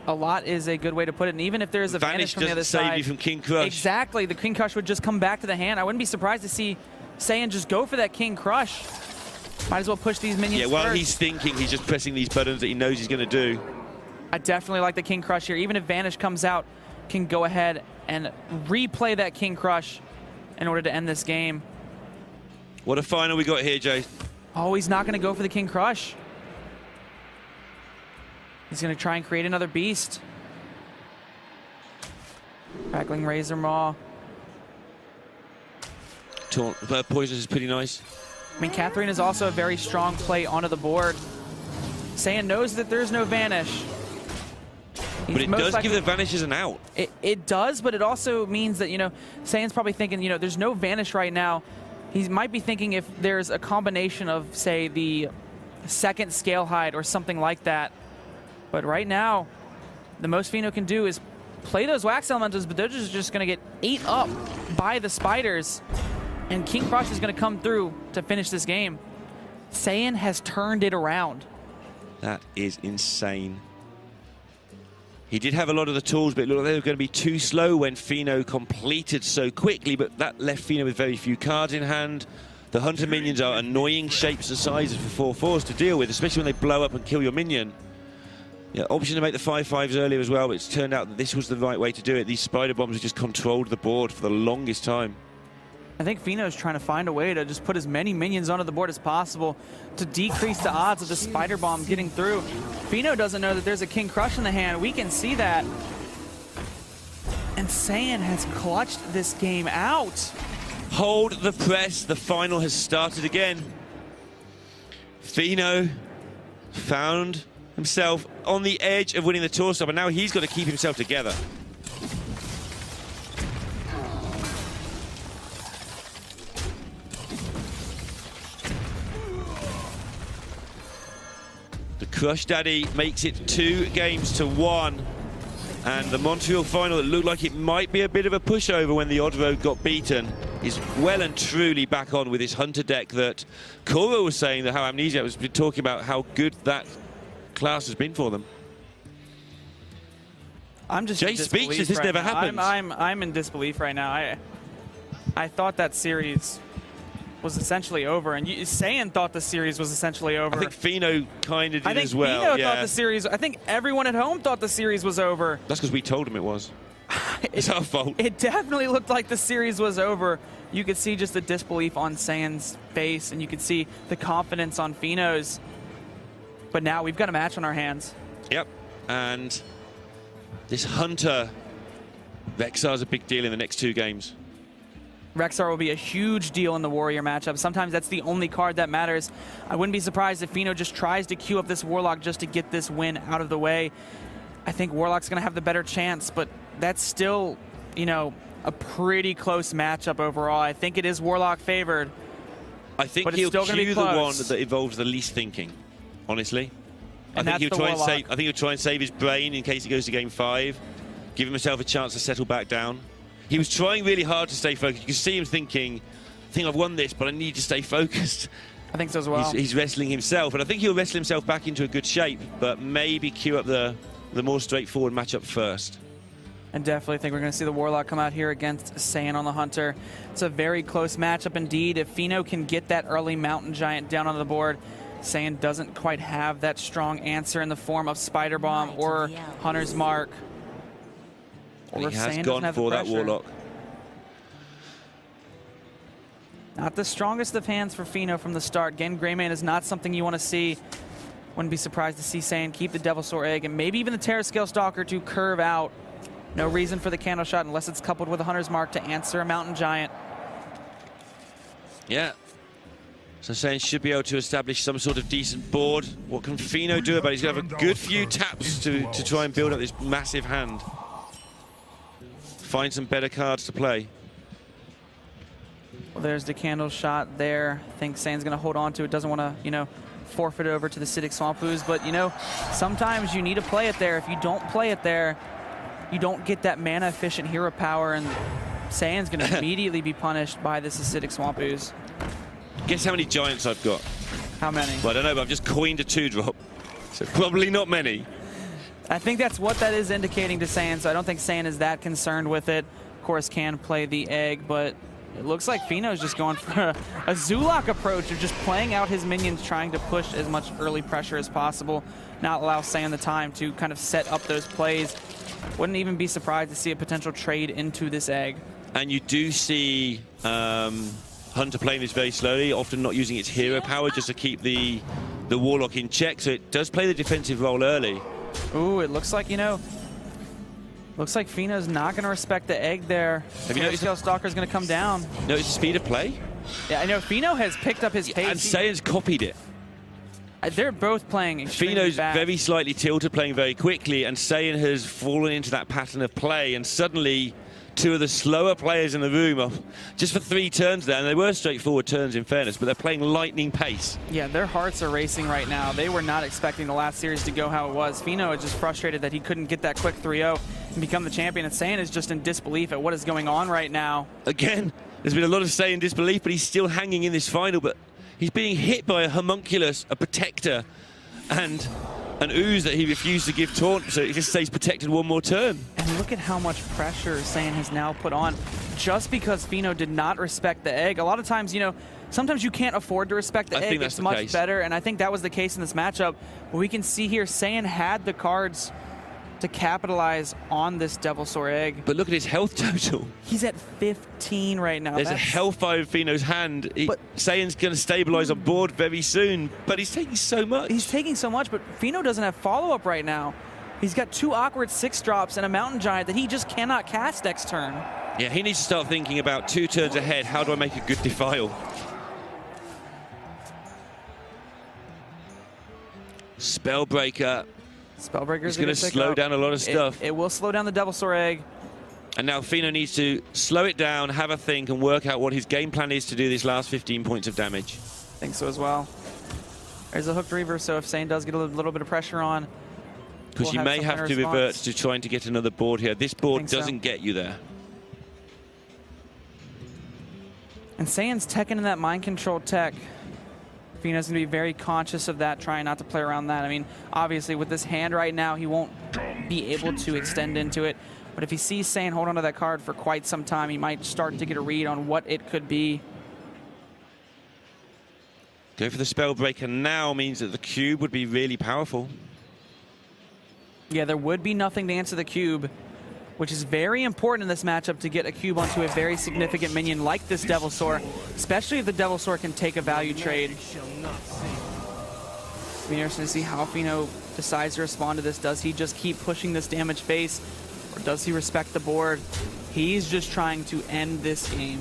A lot is a good way to put it, and even if there's a Vanish from the other doesn't save side, you from King Crush. Exactly, the King Crush would just come back to the hand. I wouldn't be surprised to see Saiyan just go for that King Crush. Might as well push these minions Yeah, while first. he's thinking, he's just pressing these buttons that he knows he's going to do. I definitely like the King Crush here. Even if Vanish comes out, can go ahead and replay that King Crush in order to end this game. What a final we got here, Jay. Oh, he's not going to go for the King Crush. He's going to try and create another beast. Crackling Razor Maw. Poisonous is pretty nice. I mean, Catherine is also a very strong play onto the board. Saiyan knows that there's no Vanish. But it does give the Vanishes an out. It does, but it also means that, you know, Saiyan's probably thinking, you know, there's no Vanish right now. He might be thinking if there's a combination of, say, the second Scale Hide or something like that. But right now, the most Fino can do is play those Wax Elementals, but they're just going to get ate up by the spiders. And King Crush is going to come through to finish this game. Saiyan has turned it around. That is insane. He did have a lot of the tools, but it looked like they were going to be too slow when Fino completed so quickly, but that left Fino with very few cards in hand. The Hunter minions are annoying shapes and sizes for 4/4s to deal with, especially when they blow up and kill your minion. Yeah, option to make the 5/5s earlier as well, but it's turned out that this was the right way to do it. These spider bombs have just controlled the board for the longest time. I think Fino's trying to find a way to just put as many minions onto the board as possible to decrease the odds of the spider bomb getting through. Fino doesn't know that there's a King Crush in the hand. We can see that. And Saiyan has clutched this game out. Hold the press. The final has started again. Fino found himself on the edge of winning the toss-up, and now he's got to keep himself together. The Crush Daddy makes it 2-1. And the Montreal final, that looked like it might be a bit of a pushover when the Odd Road got beaten, is well and truly back on with this Hunter deck that Koro was saying that how Amnesia was talking about how good that class has been for them. I'm just Jay speechless. This never happens. I'm in disbelief right now. I thought that series was essentially over, and Saiyan thought the series was essentially over. I think Fino kind of did as well. Fino thought the series. I think everyone at home thought the series was over. That's because we told him it was. It's our fault. It definitely looked like the series was over. You could see just the disbelief on Saiyan's face, and you could see the confidence on Fino's. But now we've got a match on our hands. Yep, and this Hunter, Rexar's a big deal in the next 2 games. Rexar will be a huge deal in the Warrior matchup. Sometimes that's the only card that matters. I wouldn't be surprised if Fino just tries to queue up this Warlock just to get this win out of the way. I think Warlock's going to have the better chance, but that's still, you know, a pretty close matchup overall. I think it is Warlock favored. I think he'll queue the one that involves the least thinking, honestly. I think he'll try and save his brain in case he goes to game 5, give himself a chance to settle back down. He was trying really hard to stay focused. You can see him thinking, I think I've won this, but I need to stay focused. I think so as well. He's wrestling himself, and I think he'll wrestle himself back into a good shape, but maybe queue up the more straightforward matchup first. And definitely think we're going to see the Warlock come out here against Saiyan on the Hunter. It's a very close matchup indeed. If Fino can get that early Mountain Giant down on the board, Saiyan doesn't quite have that strong answer in the form of Spider Bomb or Hunter's Mark. He has gone for that Warlock. Not the strongest of hands for Fino from the start. Again, Greymane is not something you want to see. Wouldn't be surprised to see Saiyan keep the Devilsaur Egg and maybe even the Terrascale Stalker to curve out. No reason for the Candle Shot unless it's coupled with a Hunter's Mark to answer a Mountain Giant. Yeah. So Saiyan should be able to establish some sort of decent board. What can Fino do about it? He's going to have a good few taps to try and build up this massive hand. Find some better cards to play. Well, there's the Candle Shot there. I think Saiyan's going to hold on to it. Doesn't want to, you know, forfeit it over to the Acidic Swamp Ooze. But, you know, sometimes you need to play it there. If you don't play it there, you don't get that mana-efficient hero power, and Saiyan's going to immediately be punished by this Acidic Swamp Ooze. Guess how many Giants I've got? How many? Well, I don't know, but I've just coined a 2-drop. So probably not many. I think that's what that is indicating to Saiyan, so I don't think Saiyan is that concerned with it. Of course, can play the egg, but it looks like Fino's just going for a Zulak approach of just playing out his minions, trying to push as much early pressure as possible, not allow Saiyan the time to kind of set up those plays. Wouldn't even be surprised to see a potential trade into this egg. And you do see Hunter playing this very slowly, often not using its hero power just to keep the Warlock in check, so it does play the defensive role early. Ooh, it looks like, you know, looks like Fino's not going to respect the egg there. Have you noticed Terrascale Stalker's going to come down. Notice the speed of play? Yeah, I know. Fino has picked up his pace. And Saiyan's copied it. They're both playing extremely Fino's fast. very slightly tilted, playing very quickly, and Saiyan has fallen into that pattern of play, and suddenly 2 of the slower players in the room are just for 3 turns there, and they were straightforward turns in fairness, but they're playing lightning pace. Yeah, their hearts are racing right now. They were not expecting the last series to go how it was. Fino is just frustrated that he couldn't get that quick 3-0 and become the champion, and Saiyan is just in disbelief at what is going on right now. Again, there's been a lot of Saiyan disbelief, but he's still hanging in this final, but he's being hit by a homunculus, a protector, and an ooze that he refused to give taunt, so it just stays protected one more turn. And look at how much pressure Saiyan has now put on just because Fino did not respect the egg. A lot of times, you know, sometimes you can't afford to respect the egg. It's much better, and I think that was the case in this matchup. But we can see here Saiyan had the cards to capitalize on this Devilsaur Egg. But look at his health total. He's at 15 right now. There's a Hellfire in Fino's hand. Saiyan's going to stabilize on board very soon, but he's taking so much. He's taking so much, but Fino doesn't have follow-up right now. He's got 2 awkward 6-drops and a Mountain Giant that he just cannot cast next turn. Yeah, he needs to start thinking about 2 turns ahead. How do I make a good defile? Spellbreaker. Spellbreaker's going to slow down a lot of stuff. It will slow down the Devilsaur Egg. And now Fino needs to slow it down, have a think, and work out what his game plan is to do this last 15 points of damage. I think so as well. There's a Hooked Reaver, so if Saiyan does get a little bit of pressure on, because you may have to revert to trying to get another board here. This board doesn't get you there. And Saiyan's teching in that mind control tech. Fino's going to be very conscious of that, trying not to play around that. I mean, obviously, with this hand right now, he won't be able to extend into it. But if he sees Saiyan hold onto that card for quite some time, he might start to get a read on what it could be. Go for the Spellbreaker now means that the cube would be really powerful. Yeah, there would be nothing to answer the cube, which is very important in this matchup to get a cube onto a very significant minion like this Devilsaur, especially if the Devilsaur can take a value trade. Be interesting to see how Fino decides to respond to this. Does he just keep pushing this damage face, or does he respect the board? He's just trying to end this game.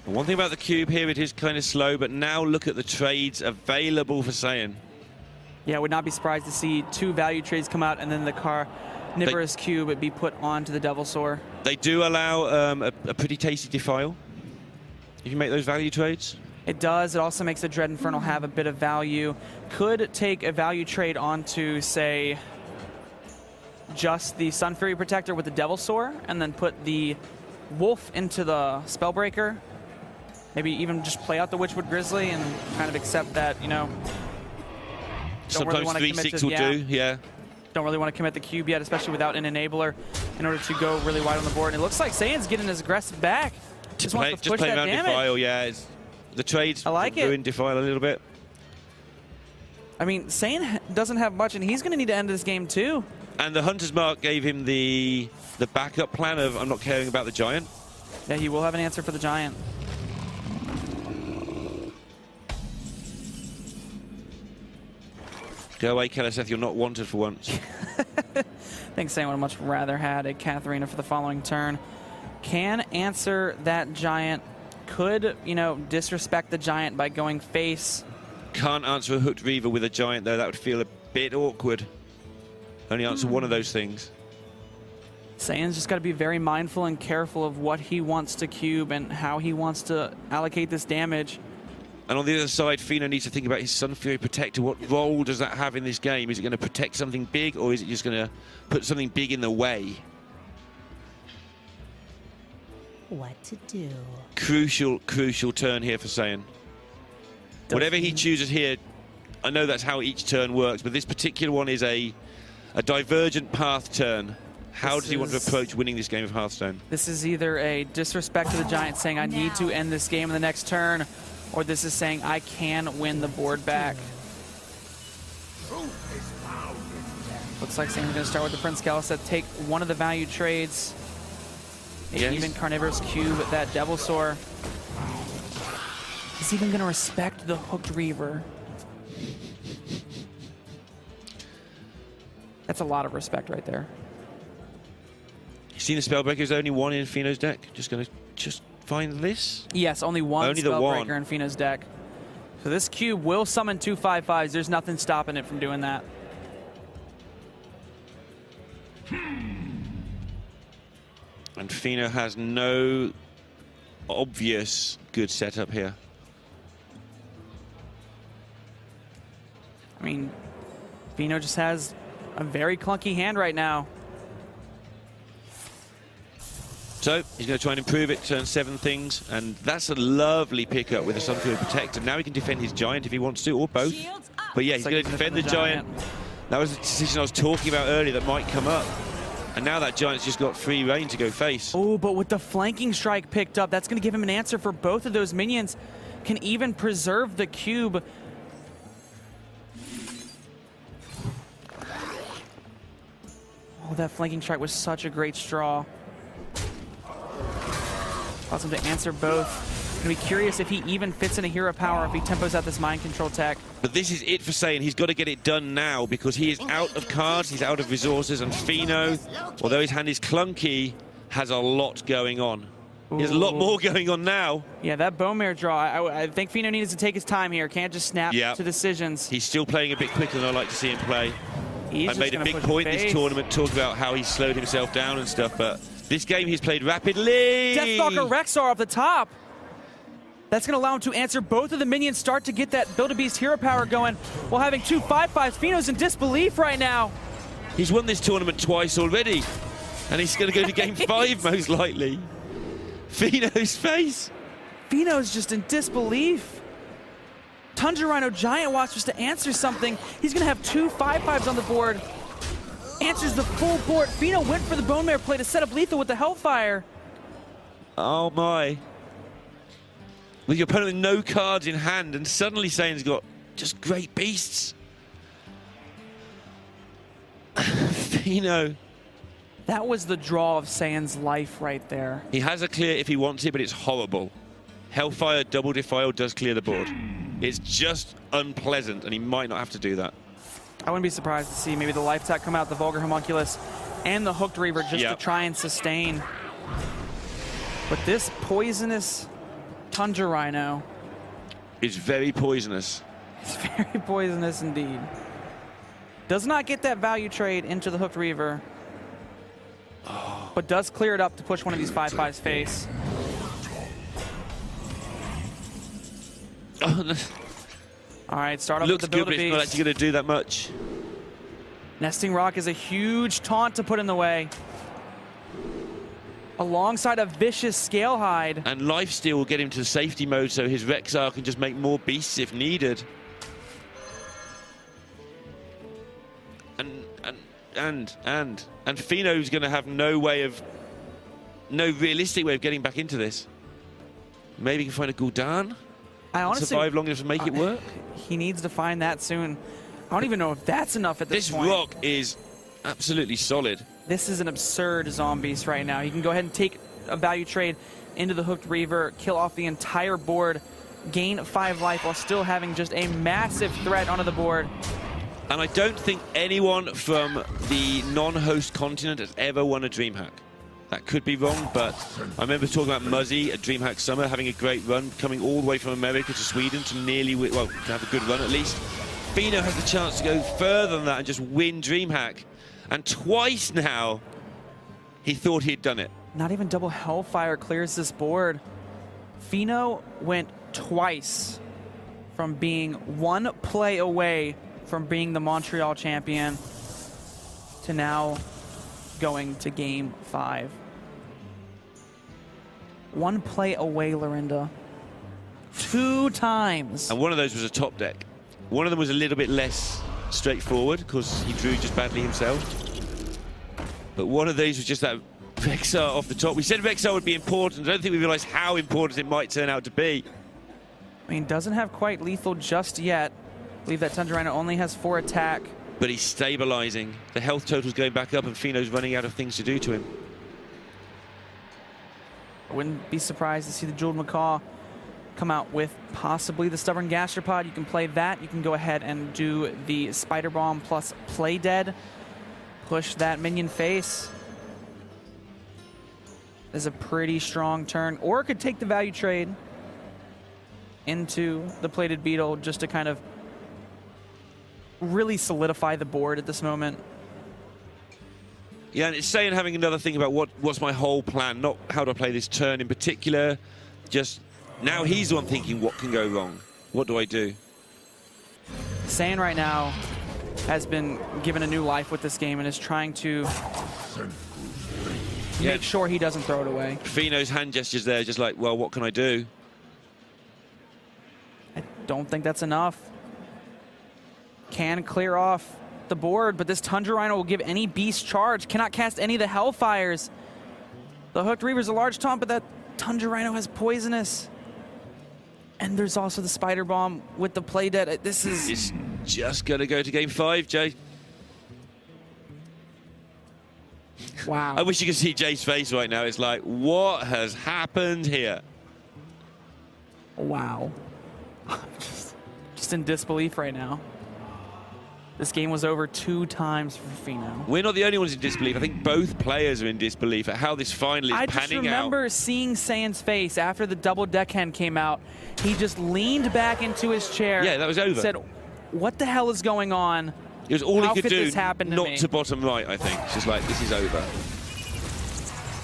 One thing about the cube here, it is kind of slow, but now look at the trades available for Saiyan. Yeah, I would not be surprised to see 2 value trades come out and then the Carnivorous Cube be put onto the Devilsaur. They do allow a pretty tasty defile if you make those value trades. It does. It also makes the Dread Infernal have a bit of value. Could take a value trade onto, say, just the Sun Fury Protector with the Devilsaur and then put the Wolf into the Spellbreaker. Maybe even just play out the Witchwood Grizzly and kind of accept that, you know, sometimes 3-6 will do, yeah. Don't really want to commit the cube yet, especially without an enabler, in order to go really wide on the board. And it looks like Saiyan's getting his aggressive back. Just wants to push that around damage. defile, yeah. The trades ruin defile a little bit. I mean, Saiyan doesn't have much, and he's going to need to end this game too. And the Hunter's Mark gave him the backup plan of I'm not caring about the Giant. Yeah, he will have an answer for the Giant. Go away, Keliseth, you're not wanted for once. I think Saiyan would much rather had a Katharina for the following turn. Can answer that Giant. Could, you know, disrespect the Giant by going face. Can't answer a Hooked Reaver with a Giant, though. That would feel a bit awkward. Only answer one of those things. Saiyan's just got to be very mindful and careful of what he wants to cube and how he wants to allocate this damage. And on the other side, Fino needs to think about his Sun Fury Protector. What role does that have in this game? Is it going to protect something big, or is it just going to put something big in the way? What to do? Crucial, crucial turn here for Saiyan. Whatever he chooses here, I know that's how each turn works, but this particular one is a divergent path turn. How does he want to approach winning this game of Hearthstone? This is either a disrespect to the Giant, saying I need to end this game in the next turn, or this is saying I can win the board back. Looks like Saiyans going to start with the Prince Keliseth, take one of the value trades. Even Carnivorous Cube, that Devilsaur. He's even going to respect the Hooked Reaver. That's a lot of respect right there. You seen the Spellbreaker? There's only one in Fino's deck. Just going to find this? Yes, only one Only the Spellbreaker one. in Fino's deck. So this cube will summon 2 5/5s. There's nothing stopping it from doing that. And Fino has no obvious good setup here. I mean, Fino just has a very clunky hand right now. So he's going to try and improve it, turn 7 things, and that's a lovely pickup with a Sun Fury Protector. Now he can defend his Giant if he wants to, or both. But yeah, he's going to defend the Giant. That was the decision I was talking about earlier that might come up. And now that Giant's just got free reign to go face. Oh, but with the flanking strike picked up, that's going to give him an answer for both of those minions. Can even preserve the cube. Oh, that flanking strike was such a great straw. Allows him to answer both. Gonna be curious if he even fits in a hero power if he tempos out this mind control tech. But this is it for Saiyan. He's got to get it done now because he is out of cards, he's out of resources, and Fino, although his hand is clunky, has a lot going on. He has a lot more going on now. Yeah, that bone marrow draw, I think Fino needs to take his time here. Can't just snap to decisions. He's still playing a bit quicker than I like to see him play. I made a big point this tournament, talking about how he slowed himself down and stuff, but this game he's played rapidly. Deathstalker Rexar up the top. That's going to allow him to answer both of the minions, start to get that Build-A-Beast hero power going while having 2 5/5s. Fino's in disbelief right now. He's won this tournament twice already, and he's going to go to game 5 most likely. Fino's face. Fino's just in disbelief. Tundra Rhino Giant Watch just to answer something. He's going to have 2 5/5s on the board. Answers the full board. Fino went for the Bone Mare play to set up lethal with the Hellfire. Oh my. With your opponent with no cards in hand, and suddenly Saiyan's got just great beasts. Fino. That was the draw of Saiyan's life right there. He has a clear if he wants it, but it's horrible. Hellfire Double Defile does clear the board. It's just unpleasant, and he might not have to do that. I wouldn't be surprised to see maybe the Life Tech come out, the Vulgar Homunculus, and the Hooked Reaver just to try and sustain. But this poisonous Tundra Rhino is very poisonous. It's very poisonous indeed. Does not get that value trade into the Hooked Reaver, but does clear it up to push one of these 5/5s face. Oh, no. All right, start off with the Build-A-Beast. Looks good, but it's not actually going to do that much. Nesting Rock is a huge taunt to put in the way, alongside a vicious Scale Hide. And Lifesteal will get him to safety mode so his Rexar can just make more beasts if needed. And Fino's going to have no realistic way of getting back into this. Maybe he can find a Gul'dan. I honestly survive long enough to make it work. He needs to find that soon. I don't even know if that's enough at this point. This rock is absolutely solid. This is an absurd Zombies right now. He can go ahead and take a value trade into the Hooked Reaver, kill off the entire board, gain 5 life while still having just a massive threat onto the board. And I don't think anyone from the non-host continent has ever won a Dreamhack. That could be wrong, but I remember talking about Muzzy at Dreamhack Summer having a great run, coming all the way from America to Sweden to nearly, well, to have a good run at least. Fino has the chance to go further than that and just win Dreamhack. And twice now, he thought he'd done it. Not even double Hellfire clears this board. Fino went twice from being 1 play away from being the Montreal champion to now going to game 5. 1 play away, Lorinda. 2 times. And one of those was a top deck. One of them was a little bit less straightforward because he drew just badly himself. But one of these was just that Rexar off the top. We said Rexar would be important. I don't think we realized how important it might turn out to be. I mean, doesn't have quite lethal just yet. I believe that Tundra Rhino only has 4 attack. But he's stabilizing. The health total's going back up and Fino's running out of things to do to him. I wouldn't be surprised to see the Jeweled Macaw come out with possibly the Stubborn Gastropod. You can play that. You can go ahead and do the Spider Bomb plus Play Dead. Push that minion face. This is a pretty strong turn. Or could take the value trade into the Plated Beetle just to kind of really solidify the board at this moment. Yeah, and it's saying having another thing about what's my whole plan, not how do I play this turn in particular. Just now he's the one thinking what can go wrong. What do I do? Saiyan right now has been given a new life with this game and is trying to make sure he doesn't throw it away. Fino's hand gestures there, just like, well, what can I do? I don't think that's enough. Can clear off the board, but this Tundra Rhino will give any beast charge. Cannot cast any of the Hellfires. The Hooked Reaver's a large taunt, but that Tundra Rhino has poisonous. And there's also the Spider Bomb with the Play Dead. This is... It's just going to go to game 5, Jay. Wow. I wish you could see Jay's face right now. It's like, what has happened here? Wow. just in disbelief right now. This game was over 2 times for Feno. We're not the only ones in disbelief. I think both players are in disbelief at how this finally is panning out. I just remember seeing Saiyan's face after the double deckhand came out. He just leaned back into his chair. Yeah, that was over. Said, what the hell is going on? It was all How he could do, not to bottom right, I think. It's just like, this is over.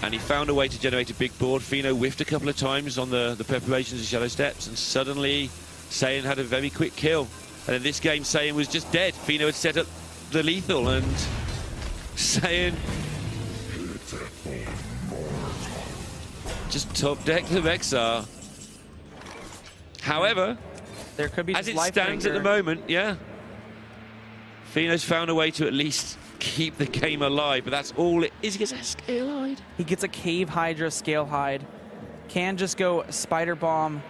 And he found a way to generate a big board. Feno whiffed a couple of times on the preparations of Shadow Steps, and suddenly Saiyan had a very quick kill. And in this game, Saiyan was just dead. Feno had set up the lethal, and Saiyan just top decked the Vexar. However, there could be as it stands at the moment, yeah, Feno's found a way to at least keep the game alive, but that's all it is. He gets a Scale Hide. He gets a Cave Hydra Scale Hide. Can just go Spider Bomb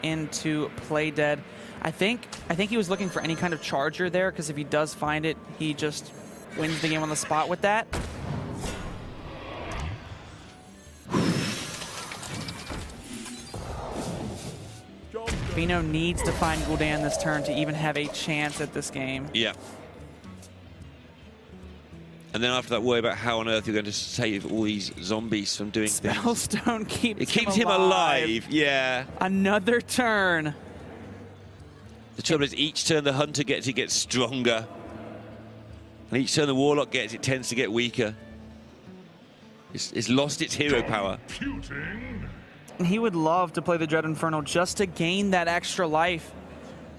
into Play Dead. I think he was looking for any kind of charger there, because if he does find it, he just wins the game on the spot with that. Feno needs to find Gul'dan this turn to even have a chance at this game. Yeah. And then after that, worry about how on earth you're going to save all these zombies from doing things. Spellstone keeps him alive. Yeah. Another turn. The trouble is, each turn the Hunter gets, it gets stronger. And each turn the Warlock gets, it tends to get weaker. It's lost its hero power. And he would love to play the Dread Infernal just to gain that extra life.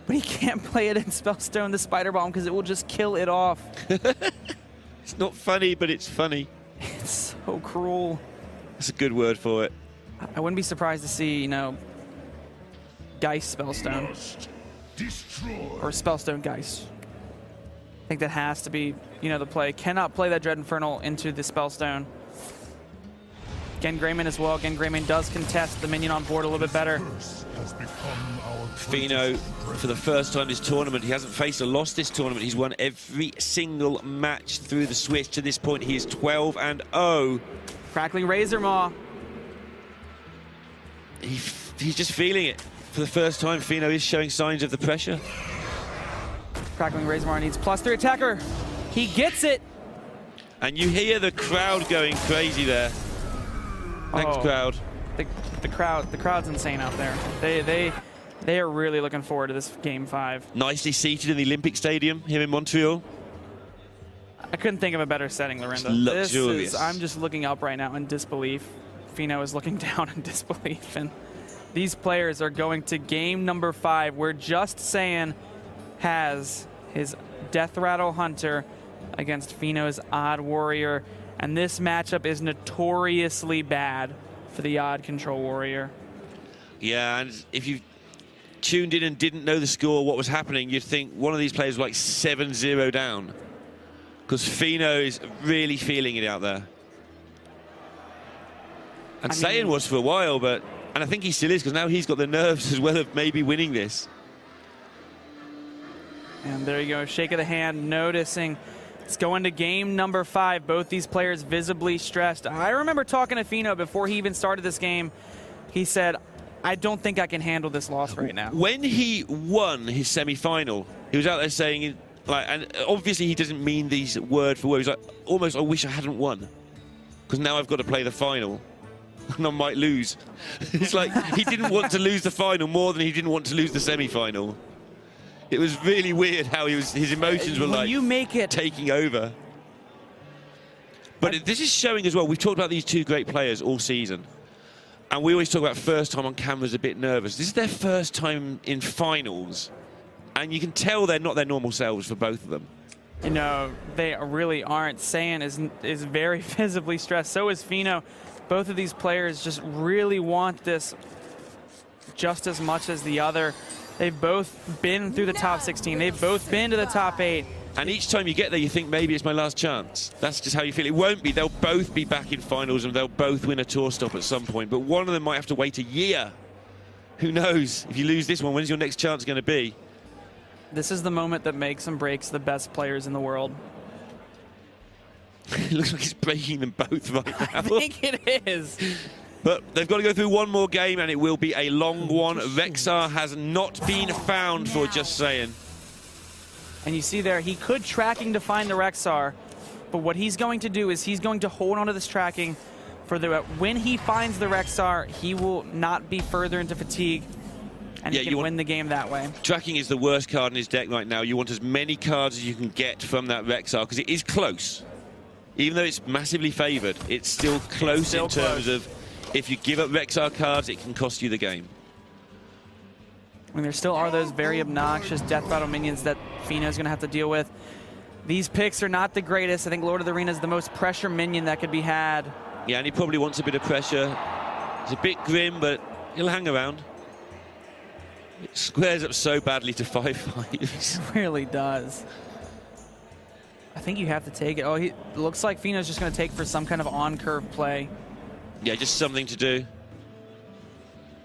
But he can't play it in Spellstone, the Spider Bomb, because it will just kill it off. It's not funny, but it's funny. It's so cruel. That's a good word for it. I wouldn't be surprised to see, you know, Geist Spellstone. Or Spellstone Geist. I think that has to be, you know, the play. Cannot play that Dread Infernal into the Spellstone. Again, Greymane as well. Again, Greymane does contest the minion on board a little bit better. Feno, for the first time this tournament, he hasn't faced a loss this tournament. He's won every single match through the switch. To this point, he is 12-0. Crackling Razor Maw. He's just feeling it. For the first time, Feno is showing signs of the pressure. Crackling Razor Maw needs +3 attacker. He gets it. And you hear the crowd going crazy there. Thanks, crowd. The crowd's insane out there. They are really looking forward to this Game 5. Nicely seated in the Olympic Stadium here in Montreal. I couldn't think of a better setting, Lorinda. Luxurious. I'm just looking up right now in disbelief. Feno is looking down in disbelief. And these players are going to game number 5, where JustSaiyan has his Death Rattle Hunter against Feno's Odd Warrior. And this matchup is notoriously bad for the Odd Control Warrior. Yeah, and if you tuned in and didn't know the score, what was happening, you'd think one of these players was like 7-0 down. Because Feno is really feeling it out there. And Saiyan was for a while, and I think he still is, because now he's got the nerves as well of maybe winning this. And there you go, shake of the hand, noticing it's going to game number 5. Both these players visibly stressed. I remember talking to Feno before he even started this game. He said, I don't think I can handle this loss right now. When he won his semi-final, he was out there saying, like, and obviously he doesn't mean these word for word. He's like, almost, I wish I hadn't won, because now I've got to play the final, and I might lose. It's like he didn't want to lose the final more than he didn't want to lose the semi-final. It was really weird how his emotions were like taking over. But this is showing as well. We've talked about these two great players all season. And we always talk about first time on camera's a bit nervous. This is their first time in finals. And you can tell they're not their normal selves for both of them. You know, they really aren't. Saiyan is very visibly stressed. So is Feno. Both of these players just really want this just as much as the other. They've both been through the top 16. They've both been to the top 8. And each time you get there, you think maybe it's my last chance. That's just how you feel. It won't be. They'll both be back in finals and they'll both win a tour stop at some point. But one of them might have to wait a year. Who knows? If you lose this one, when's your next chance going to be? This is the moment that makes and breaks the best players in the world. It looks like it's breaking them both right now. I think it is. But they've got to go through one more game, and it will be a long one. Rexar has not been found for JustSaiyan. And you see there, he could tracking to find the Rexar, but what he's going to do is he's going to hold onto this tracking for the when he finds the Rexar, he will not be further into fatigue, and he can win the game that way. Tracking is the worst card in his deck right now. You want as many cards as you can get from that Rexar, because it is close. Even though it's massively favored, it's still close in terms of if you give up Rexar cards, it can cost you the game. And there still are those very obnoxious Death Battle minions that Feno's going to have to deal with. These picks are not the greatest. I think Lord of the Arena is the most pressure minion that could be had. Yeah, and he probably wants a bit of pressure. He's a bit grim, but he'll hang around. It squares up so badly to 5/5s. It really does. I think you have to take it. Oh, it looks like Feno's just going to take for some kind of on-curve play. Yeah, just something to do.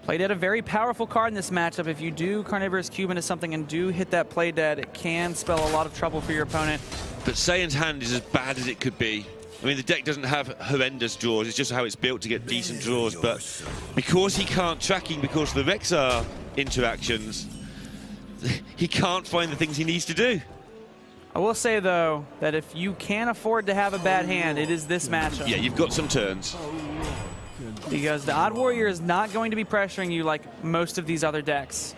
Play dead, a very powerful card in this matchup. If you do Carnivorous Cube into something and do hit that play dead, it can spell a lot of trouble for your opponent. But Saiyan's hand is as bad as it could be. I mean, the deck doesn't have horrendous draws. It's just how it's built to get decent draws. But because he can't tracking, because of the Rexar interactions, he can't find the things he needs to do. I will say, though, that if you can't afford to have a bad hand, it is this matchup. Yeah, you've got some turns. Because the Odd Warrior is not going to be pressuring you like most of these other decks.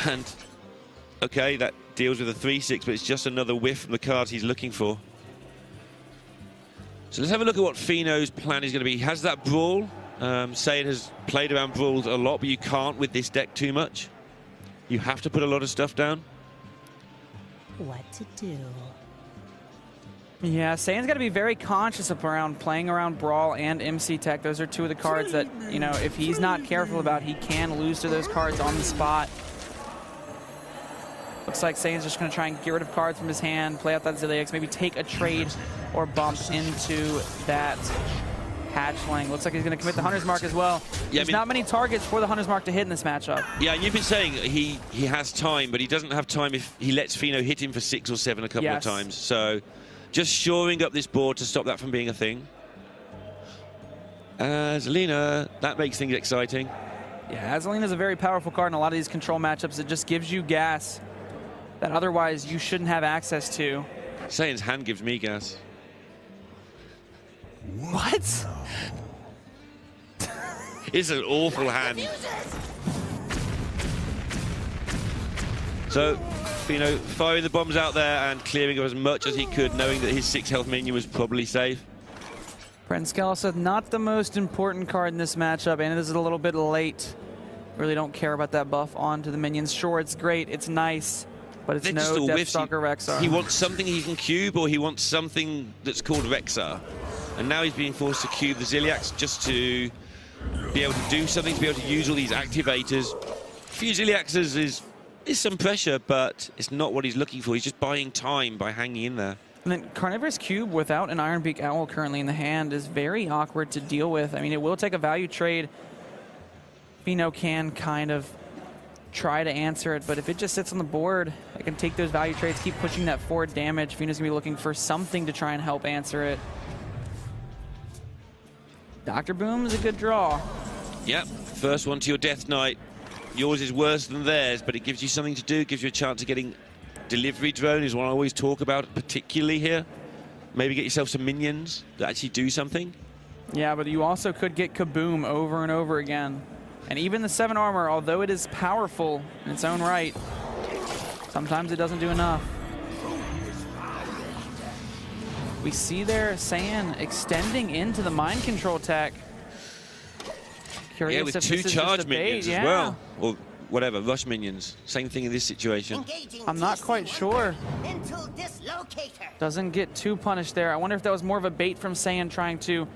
And, okay, that deals with a 3/6, but it's just another whiff from the cards he's looking for. So let's have a look at what Feno's plan is going to be. He has that Brawl. Saiyan has played around Brawls a lot, but you can't with this deck too much. You have to put a lot of stuff down. What to do? Yeah, Saiyan's got to be very conscious of playing around Brawl and MC Tech. Those are two of the cards that, you know, if he's not careful about, he can lose to those cards on the spot. Looks like Saiyan's just going to try and get rid of cards from his hand, play out that Zilliax, maybe take a trade or bump into that Hatchling. Looks like he's going to commit the Hunter's Mark as well. Yeah, There's not many targets for the Hunter's Mark to hit in this matchup. Yeah, and you've been saying he has time, but he doesn't have time if he lets Feno hit him for 6 or 7 a couple of times. So just shoring up this board to stop that from being a thing. Azalina, that makes things exciting. Yeah, Azalina is a very powerful card in a lot of these control matchups. It just gives you gas that otherwise you shouldn't have access to. Saiyan's hand gives me gas. What? It's an awful hand. So, Feno firing the bombs out there and clearing as much as he could, knowing that his 6 health minion was probably safe. Prince Kalaseth, not the most important card in this matchup, and it is a little bit late. Really don't care about that buff onto the minions. Sure, it's great, it's nice, but it's no Deathstalker Rexar. He wants something he can cube, or he wants something that's called Rexar. And now he's being forced to cube the Zilliax just to be able to do something, to be able to use all these activators. A few Zilliaxes is some pressure, but it's not what he's looking for. He's just buying time by hanging in there. And then Carnivorous Cube without an Ironbeak Owl currently in the hand is very awkward to deal with. I mean, it will take a value trade. Feno can kind of try to answer it, but if it just sits on the board, it can take those value trades, keep pushing that forward damage. Feno's gonna be looking for something to try and help answer it. Dr. Boom is a good draw. Yep, first one to your Death Knight. Yours is worse than theirs, but it gives you something to do, gives you a chance of getting delivery drone is what I always talk about, particularly here. Maybe get yourself some minions that actually do something. Yeah, but you also could get Kaboom over and over again. And even the 7 armor, although it is powerful in its own right, sometimes it doesn't do enough. We see there Saiyan extending into the mind control tech. Curious yeah, with if 2 charge minions as well. Or whatever, rush minions. Same thing in this situation. I'm not quite sure. Doesn't get too punished there. I wonder if that was more of a bait from Saiyan trying to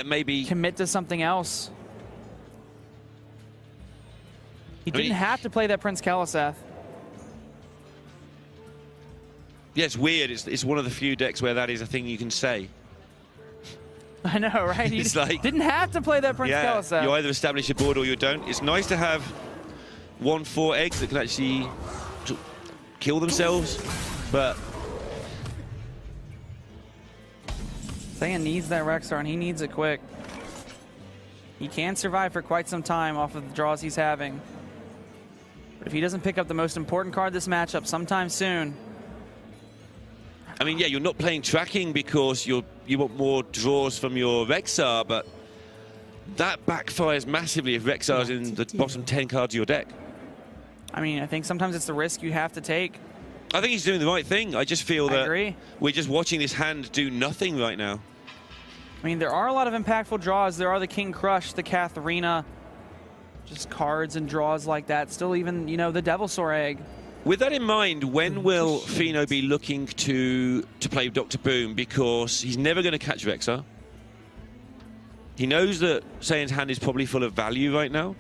maybe commit to something else. He didn't have to play that Prince Kalaseth. Yeah, it's weird. It's one of the few decks where that is a thing you can say. I know, right? He like, didn't have to play that Prince Kalaseth. You either establish a board or you don't. It's nice to have 1/4 eggs that can actually kill themselves, but Saiyan needs that Rexar, and he needs it quick. He can survive for quite some time off of the draws he's having. But if he doesn't pick up the most important card this matchup sometime soon... I mean, yeah, you're not playing tracking because you want more draws from your Rexar, but that backfires massively if Rexar's in the bottom 10 cards of your deck. I mean, I think sometimes it's the risk you have to take. I think he's doing the right thing. I just feel that agree. We're just watching this hand do nothing right now. I mean, there are a lot of impactful draws. There are the King Crush, the Katharina, just cards and draws like that. Still even, you know, the Devilsaur Egg. With that in mind, when will Fino be looking to play Dr. Boom? Because he's never going to catch Rexar. He knows that Saiyan's hand is probably full of value right now.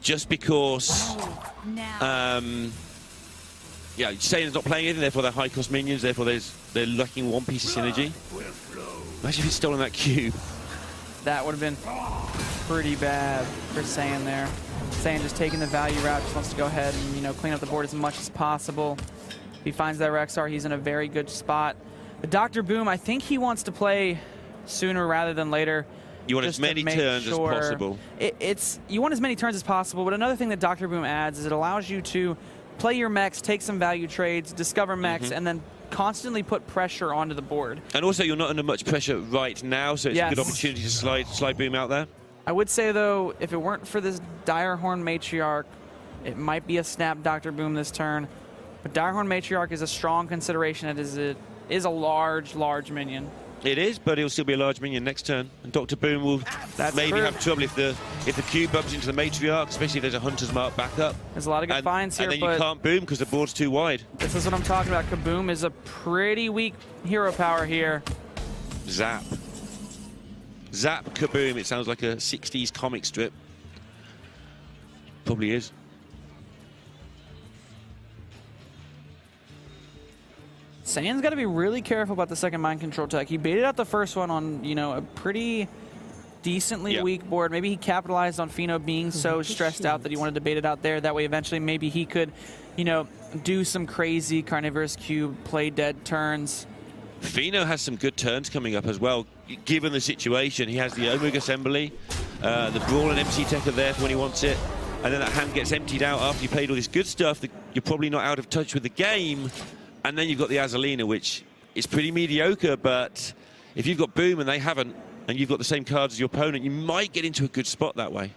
Just because, yeah, Saiyan's not playing anything, therefore they're high-cost minions, therefore they're lacking one piece of synergy. Imagine if he'd stolen that cube. That would have been pretty bad for Saiyan there. Saiyan just taking the value route, just wants to go ahead and, you know, clean up the board as much as possible. If he finds that Rexar, he's in a very good spot. But Dr. Boom, I think he wants to play sooner rather than later. You want as many turns as possible. You want as many turns as possible, but another thing that Dr. Boom adds is it allows you to play your mechs, take some value trades, discover mechs, and then constantly put pressure onto the board. And also, you're not under much pressure right now, so it's a good opportunity to slide Boom out there. I would say, though, if it weren't for this Direhorn Matriarch, it might be a snap Dr. Boom this turn. But Direhorn Matriarch is a strong consideration. It is a large, large minion. It is, but he'll still be a large minion next turn. And Dr. Boom will maybe have trouble if the cube bumps into the Matriarch, especially if there's a Hunter's Mark backup. There's a lot of good finds here, and then you can't boom because the board's too wide. This is what I'm talking about. Kaboom is a pretty weak hero power here. Zap. Zap Kaboom. It sounds like a 60s comic strip. Probably is. Saiyan's got to be really careful about the second mind control tech. He baited out the first one on, you know, a pretty decently weak board. Maybe he capitalized on Fino being so stressed out that he wanted to bait it out there. That way, eventually, maybe he could, you know, do some crazy Carnivorous Cube, play dead turns. Fino has some good turns coming up as well, given the situation. He has the Omega Assembly, the Brawl and MC Tech are there for when he wants it, and then that hand gets emptied out after you played all this good stuff. You're probably not out of touch with the game, and then you've got the Azalina, which is pretty mediocre, but if you've got Boom and they haven't, and you've got the same cards as your opponent, you might get into a good spot that way.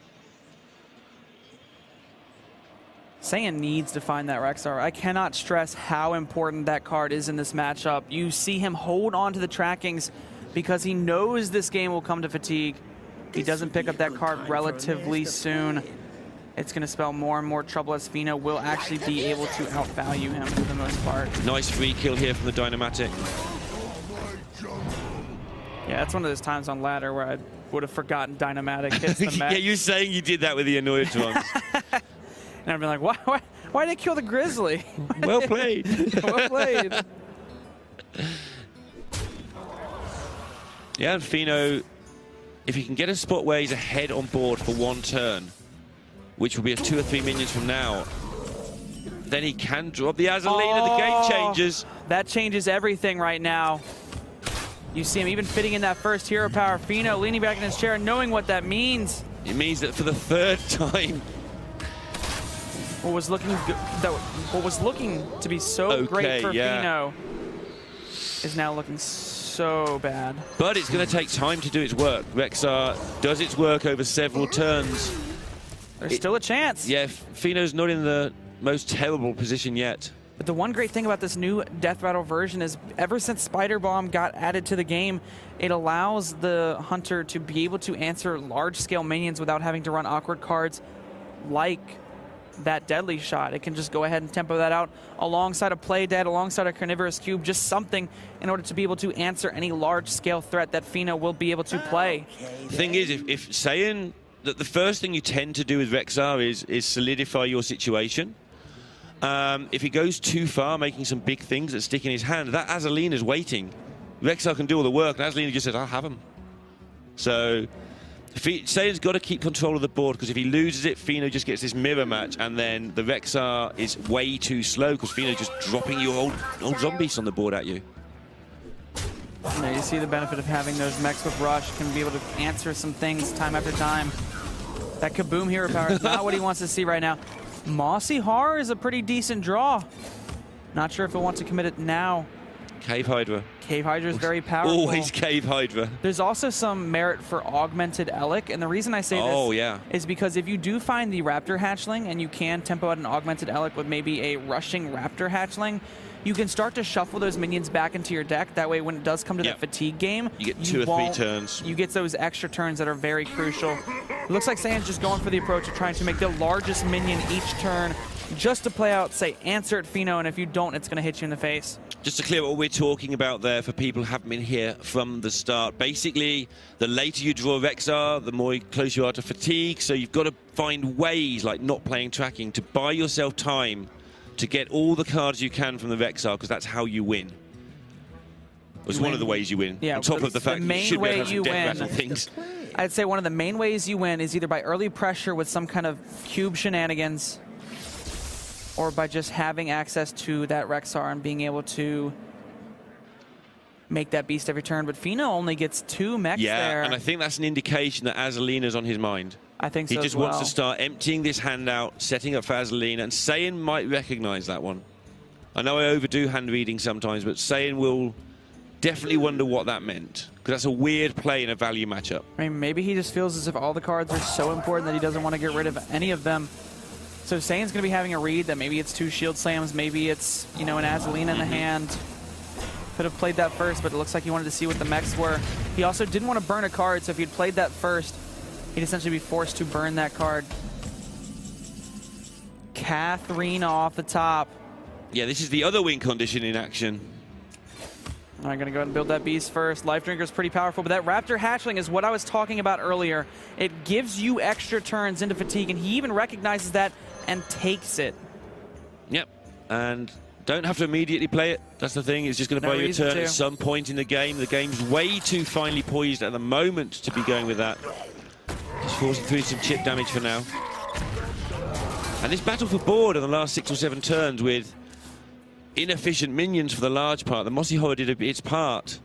Saiyan needs to find that Rexar. I cannot stress how important that card is in this matchup. You see him hold on to the trackings because he knows this game will come to fatigue. If he doesn't pick up that card relatively soon, it's going to spell more and more trouble as Fino will actually be able to outvalue him for the most part. Nice free kill here from the Dynamatic. Yeah, that's one of those times on ladder where I would have forgotten Dynamatic hits the mech. Yeah, you're saying you did that with the annoyed ones. And I've been like, why did they kill the Grizzly? Well played. Well played. Yeah, and Fino, if he can get a spot where he's ahead on board for one turn, which will be 2 or 3 minions from now, then he can drop the Azalina. The game changes. That changes everything right now. You see him even fitting in that first hero power. Fino leaning back in his chair, knowing what that means. It means that for the 3rd time, what was looking to be so great for Fino is now looking so bad. But it's going to take time to do its work. Rexar does its work over several turns. There's still a chance. Yeah, Fino's not in the most terrible position yet. But the one great thing about this new Death Rattle version is ever since Spider Bomb got added to the game, it allows the Hunter to be able to answer large-scale minions without having to run awkward cards like that Deadly Shot. It can just go ahead and tempo that out alongside a Play Dead, alongside a Carnivorous Cube, just something in order to be able to answer any large-scale threat that Fino will be able to play. The thing is, if Saiyan, the first thing you tend to do with Rexar is solidify your situation. If he goes too far, making some big things that stick in his hand, that Azalina's waiting. Rexar can do all the work, and Azalina just says, I'll have him. So Saiyan's got to keep control of the board, because if he loses it, Fino just gets this mirror match, and then the Rexar is way too slow because Fino's just dropping your old zombies on the board at you. You see the benefit of having those mechs with Rush, can be able to answer some things time after time. That Kaboom hero power is not what he wants to see right now. Mossy Horror is a pretty decent draw. Not sure if he'll want to commit it now. Cave Hydra. Cave Hydra is very powerful. Always Cave Hydra. There's also some merit for Augmented Elec, and the reason I say this is because if you do find the Raptor Hatchling and you can tempo out an Augmented Elec with maybe a rushing Raptor Hatchling, you can start to shuffle those minions back into your deck. That way, when it does come to that fatigue game, you get 2 or 3 turns. You get those extra turns that are very crucial. It looks like Saiyan's just going for the approach of trying to make the largest minion each turn just to play out, say, answer it, Fino, and if you don't, it's going to hit you in the face. Just to clear what we're talking about there for people who haven't been here from the start. Basically, the later you draw Rexar, the more close you are to fatigue. So you've got to find ways, like not playing tracking, to buy yourself time to get all the cards you can from the Rexar, because that's how you win. It's one of the ways you win. Yeah, on top of the fact that you should be able to have some death rattle things. I'd say one of the main ways you win is either by early pressure with some kind of cube shenanigans, or by just having access to that Rexar and being able to make that beast every turn. But Fino only gets 2 mechs there. Yeah, and I think that's an indication that Azalina's on his mind. I think so. He just wants to start emptying this hand out, setting up for Azalina, and Saiyan might recognize that one. I know I overdo hand reading sometimes, but Saiyan will definitely wonder what that meant, because that's a weird play in a value matchup. I mean, maybe he just feels as if all the cards are so important that he doesn't want to get rid of any of them. So Saiyan's going to be having a read that maybe it's 2 shield slams, maybe it's, you know, an Azalina in the hand. Could have played that first, but it looks like he wanted to see what the mechs were. He also didn't want to burn a card, so if he'd played that first, he'd essentially be forced to burn that card. Katharina off the top. Yeah, this is the other win condition in action. I'm going to go ahead and build that beast first. Life Drinker is pretty powerful, but that Raptor Hatchling is what I was talking about earlier. It gives you extra turns into fatigue, and he even recognizes that and takes it. Yep, and don't have to immediately play it. That's the thing. It's just going to buy you a turn at some point in the game. The game's way too finely poised at the moment to be going with that. Just forcing through some chip damage for now. And this battle for board in the last 6 or 7 turns with inefficient minions for the large part. The Mossy Horror did its part.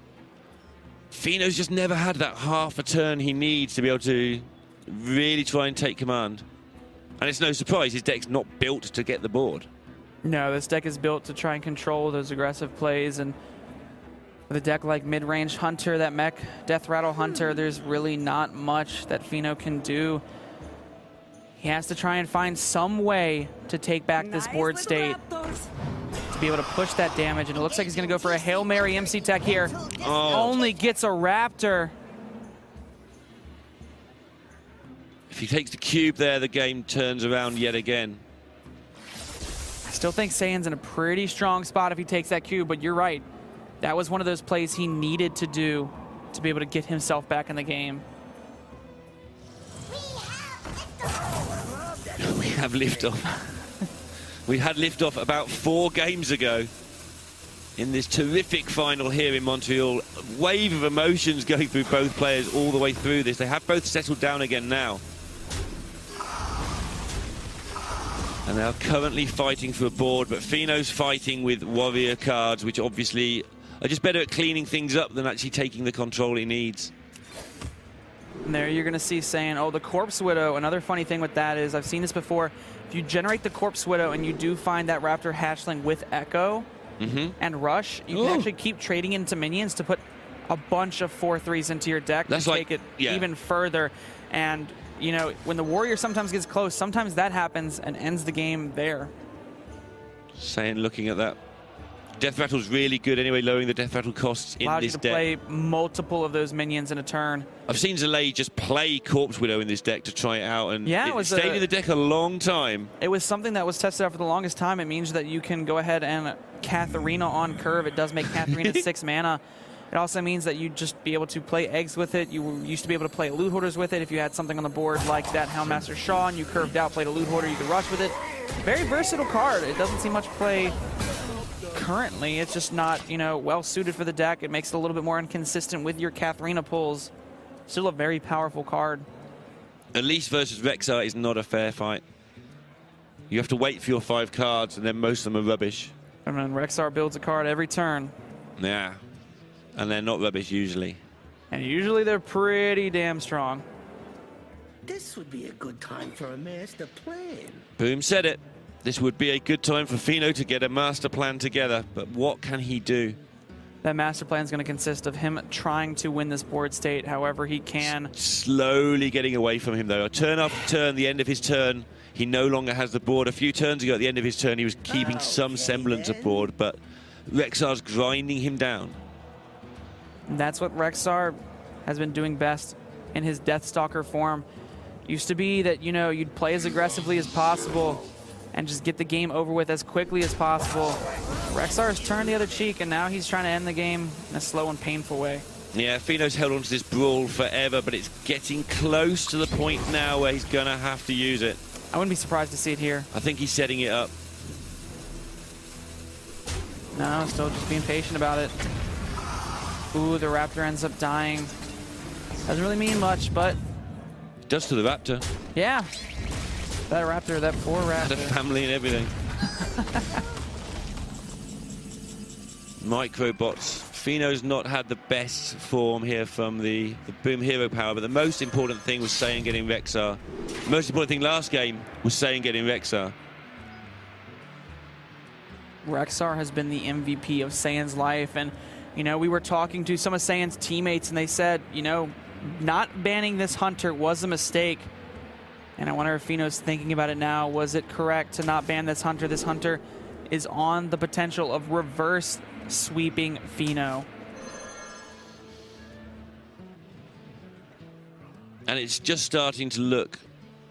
Fino's just never had that half a turn he needs to be able to really try and take command. And it's no surprise, his deck's not built to get the board. No, this deck is built to try and control those aggressive plays, and with a deck like Mid-Range Hunter, that mech Death Rattle Hunter, there's really not much that Fino can do. He has to try and find some way to take back this board state, to be able to push that damage, and it looks like he's going to go for a Hail Mary MC Tech here. Only gets a Raptor. If he takes the cube there, the game turns around yet again. I still think Saiyan's in a pretty strong spot if he takes that cube, but you're right. That was one of those plays he needed to do to be able to get himself back in the game. We have liftoff. We had liftoff about 4 games ago in this terrific final here in Montreal. A wave of emotions going through both players all the way through this. They have both settled down again now. And they are currently fighting for a board, but Fino's fighting with warrior cards, which obviously are just better at cleaning things up than actually taking the control he needs. And there you're going to see Saiyan, oh, the Corpse Widow. Another funny thing with that is, I've seen this before, if you generate the Corpse Widow and you do find that Raptor Hatchling with Echo and Rush, you can actually keep trading into minions to put a bunch of 4/3s into your deck to take it even further. And you know, when the warrior sometimes gets close, sometimes that happens and ends the game there. Saiyan looking at that. Death Rattle's really good anyway, lowering the Death Rattle costs in Allows this you to deck. play multiple of those minions in a turn. I've seen Zalay just play Corpse Widow in this deck to try it out, and it stayed in the deck a long time. It was something that was tested out for the longest time. It means that you can go ahead and Katharina on curve. It does make Katharina 6 mana. It also means that you'd just be able to play eggs with it. You used to be able to play loot hoarders with it. If you had something on the board like that Houndmaster Shaw and you curved out, played a loot hoarder, you could rush with it. Very versatile card. It doesn't see much play currently. It's just not, you know, well suited for the deck. It makes it a little bit more inconsistent with your Katharina pulls. Still a very powerful card. Elise versus Rexar is not a fair fight. You have to wait for your 5 cards, and then most of them are rubbish. And then Rexar builds a card every turn. Yeah, and they're not rubbish usually. And usually they're pretty damn strong. This would be a good time for a master plan. Boom said it. This would be a good time for Fino to get a master plan together, but what can he do? That master plan is going to consist of him trying to win this board state however he can. Slowly getting away from him, though. A turn after turn, the end of his turn, he no longer has the board. A few turns ago, at the end of his turn, he was keeping some semblance of board, but Rexar's grinding him down. And that's what Rexar has been doing best in his Deathstalker form. Used to be that, you know, you'd play as aggressively as possible and just get the game over with as quickly as possible. Rexar has turned the other cheek, and now he's trying to end the game in a slow and painful way. Yeah, Fino's held on to this brawl forever, but it's getting close to the point now where he's going to have to use it. I wouldn't be surprised to see it here. I think he's setting it up. No, still just being patient about it. Ooh, the Raptor ends up dying. Doesn't really mean much, but... It does to the Raptor. Yeah. That Raptor, that poor Raptor. Had a family and everything. Microbots. Fino's not had the best form here from the Boom Hero power, but the most important thing was Saiyan getting Rexar. The most important thing last game was Saiyan getting Rexar. Rexar has been the MVP of Saiyan's life, and you know, we were talking to some of Saiyan's teammates and they said, you know, not banning this hunter was a mistake. And I wonder if Fino's thinking about it now. Was it correct to not ban this hunter? This hunter is on the potential of reverse sweeping Fino. And it's just starting to look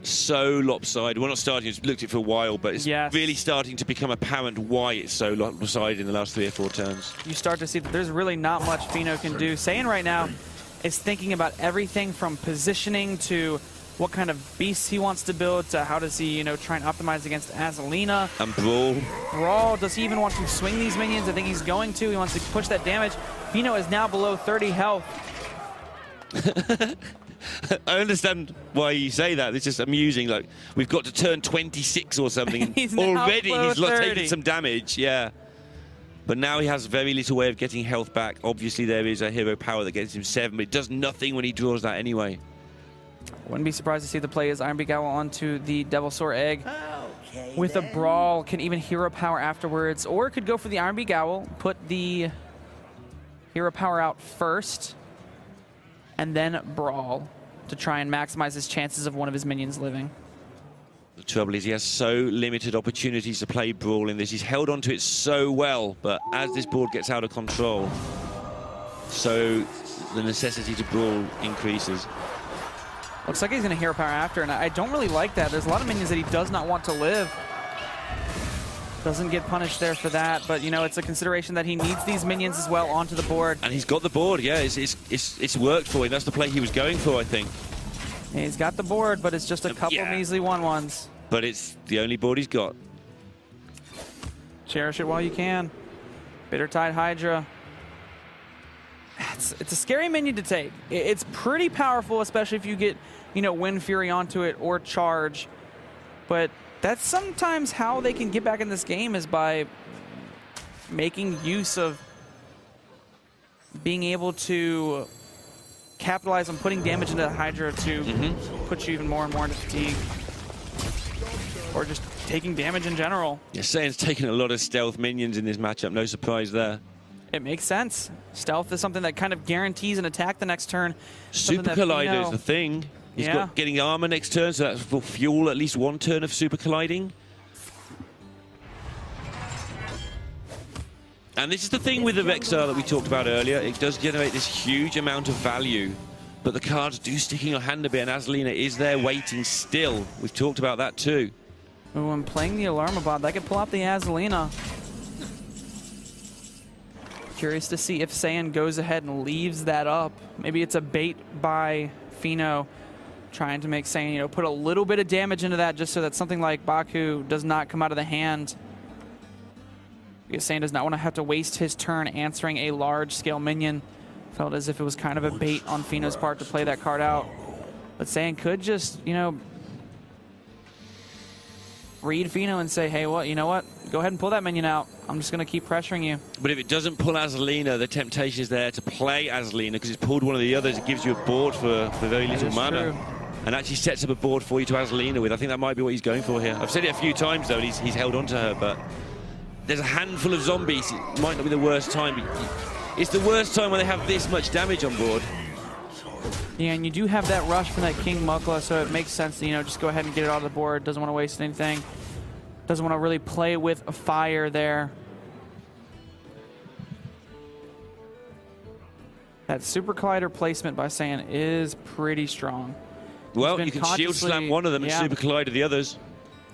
so lopsided. Well, not starting, it's looked at it for a while, but it's really starting to become apparent why it's so lopsided in the last 3 or 4 turns. You start to see that there's really not much Fino can do. Saiyan right now is thinking about everything from positioning to what kind of beasts he wants to build to how does he, you know, try and optimize against Azalina. And Brawl. Brawl, does he even want to swing these minions? I think he's going to. He wants to push that damage. Fino is now below 30 health. I understand why you say that. It's just amusing. Like, we've got to turn 26 or something. He's already he's taken taken some damage, yeah. But now he has very little way of getting health back. Obviously, there is a hero power that gets him 7, but it does nothing when he draws that anyway. Wouldn't be surprised to see the play as Iron Beak Owl onto the Devilsaur Egg. Okay, With a Brawl, can even hero power afterwards, or could go for the Iron Beak Owl, put the hero power out first, and then Brawl to try and maximize his chances of one of his minions living. The trouble is he has so limited opportunities to play Brawl in this. He's held onto it so well, but as this board gets out of control, so the necessity to Brawl increases. Looks like he's going to hero power after, and I don't really like that. There's a lot of minions that he does not want to live. Doesn't get punished there for that, but you know, it's a consideration that he needs these minions as well onto the board. And he's got the board, yeah. It's worked for him. That's the play he was going for, I think. He's got the board, but it's just a couple measly 1/1s. But it's the only board he's got. Cherish it while you can. Bittertide Hydra. It's a scary minion to take. It's pretty powerful, especially if you get, you know, Wind Fury onto it or Charge. But that's sometimes how they can get back in this game, is by making use of being able to capitalize on putting damage into the Hydra to put you even more and more into fatigue. Or just taking damage in general. Yeah, Saiyan's taking a lot of stealth minions in this matchup. No surprise there. It makes sense. Stealth is something that kind of guarantees an attack the next turn. Super Collider is the thing. He's got getting armor next turn, so that will fuel at least 1 turn of Super Colliding. And this is the thing with the Rexar that we talked about earlier. It does generate this huge amount of value, but the cards do stick in your hand a bit, and Azalina is there waiting still. We've talked about that too. Oh, I'm playing the Alarmabot. That could pull out the Azalina. Curious to see if Saiyan goes ahead and leaves that up. Maybe it's a bait by Fino, trying to make Saiyan, you know, put a little bit of damage into that just so that something like Baku does not come out of the hand. Because Saiyan does not want to have to waste his turn answering a large-scale minion. Felt as if it was kind of a bait on Fino's part to play that card out. But Saiyan could just, you know, read Fino and say, hey, well, you know what? Go ahead and pull that minion out. I'm just going to keep pressuring you. But if it doesn't pull Azalina, the temptation is there to play Azalina because it's pulled one of the others. It gives you a board for very little mana. True. And actually sets up a board for you to Azalina with. I think that might be what he's going for here. I've said it a few times, though, and he's held on to her, but there's a handful of zombies. It might not be the worst time, but it's the worst time when they have this much damage on board. Yeah, and you do have that rush from that King Mukla, so it makes sense to, you know, just go ahead and get it out of the board. Doesn't want to waste anything. Doesn't want to really play with a fire there. That Super Collider placement by Saiyan is pretty strong. Well, you can shield slam one of them and Super Collider the others.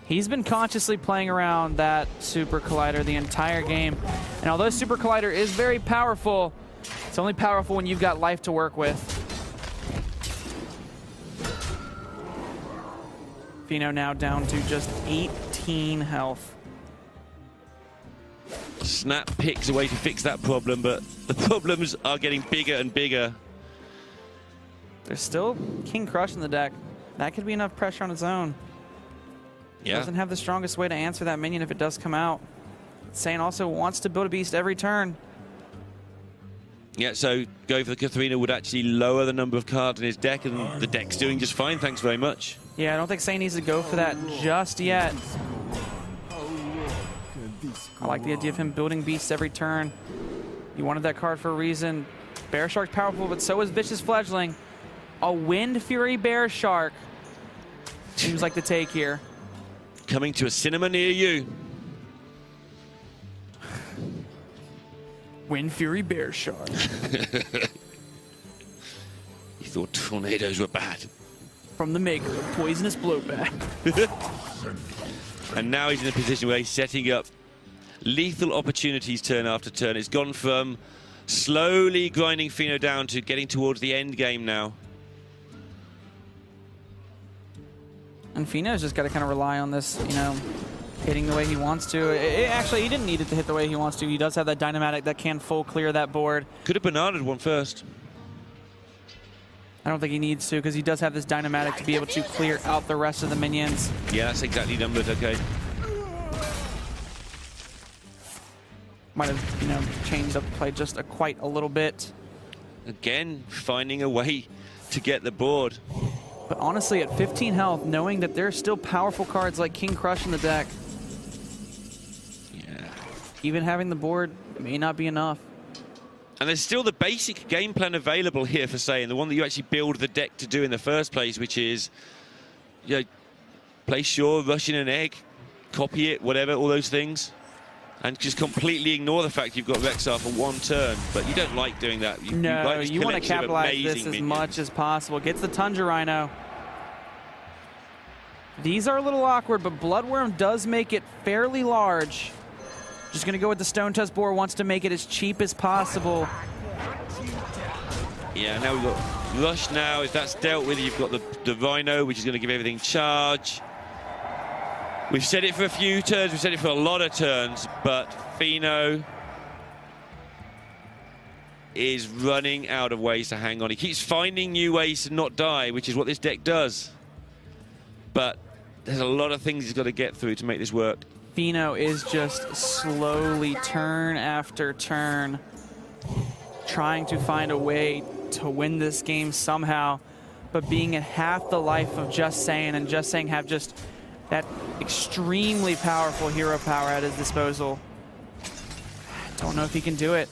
He's been consciously playing around that Super Collider the entire game. And although Super Collider is very powerful, it's only powerful when you've got life to work with. Fino now down to just 18 health. Snap picks a way to fix that problem, but the problems are getting bigger and bigger. There's still King Crush in the deck. That could be enough pressure on its own. Yeah. Doesn't have the strongest way to answer that minion if it does come out. Saiyan also wants to build a beast every turn. Yeah, so go for the Katharina would actually lower the number of cards in his deck, and the deck's doing just fine, thanks very much. Yeah, I don't think Saiyan needs to go for that just yet. I like the idea of him building beasts every turn. You wanted that card for a reason. Bear Shark's powerful, but so is Vicious Fledgling. A Wind Fury Bear Shark seems like the take here. Coming to a cinema near you. Wind Fury Bear Shark. You thought tornadoes were bad. From the maker of Poisonous Blowback. And now he's in a position where he's setting up lethal opportunities turn after turn. It's gone from slowly grinding Fino down to getting towards the end game now. And Fino's just got to kind of rely on this, you know, hitting the way he wants to. Actually, he didn't need it to hit the way he wants to. He does have that Dynamatic that can full clear that board. Could have bananaed one first. I don't think he needs to because he does have this Dynamatic to be able to clear out the rest of the minions. Yeah, that's exactly numbered, okay. Might have, you know, changed up the play just quite a little bit. Again, finding a way to get the board. But honestly, at 15 health, knowing that there's still powerful cards like King Crush in the deck, yeah, even having the board may not be enough. And there's still the basic game plan available here for Saiyan, the one that you actually build the deck to do in the first place, which is, you know, play Shore, rush in an egg, copy it, whatever, all those things. And just completely ignore the fact you've got Rexar for one turn. But you don't like doing that. No, you want to capitalize this as much as possible. Gets the Tundra Rhino. These are a little awkward, but Bloodworm does make it fairly large. Just going to go with the Stone Tusk Boar, wants to make it as cheap as possible. Yeah, now we've got Rush now. If that's dealt with, you've got the Rhino, which is going to give everything charge. We've said it for a few turns, we've said it for a lot of turns, but Fino is running out of ways to hang on. He keeps finding new ways to not die, which is what this deck does. But there's a lot of things he's got to get through to make this work. Fino is just slowly, turn after turn, trying to find a way to win this game somehow, but being at half the life of JustSaiyan, and JustSaiyan have just that extremely powerful hero power at his disposal. Don't know if he can do it.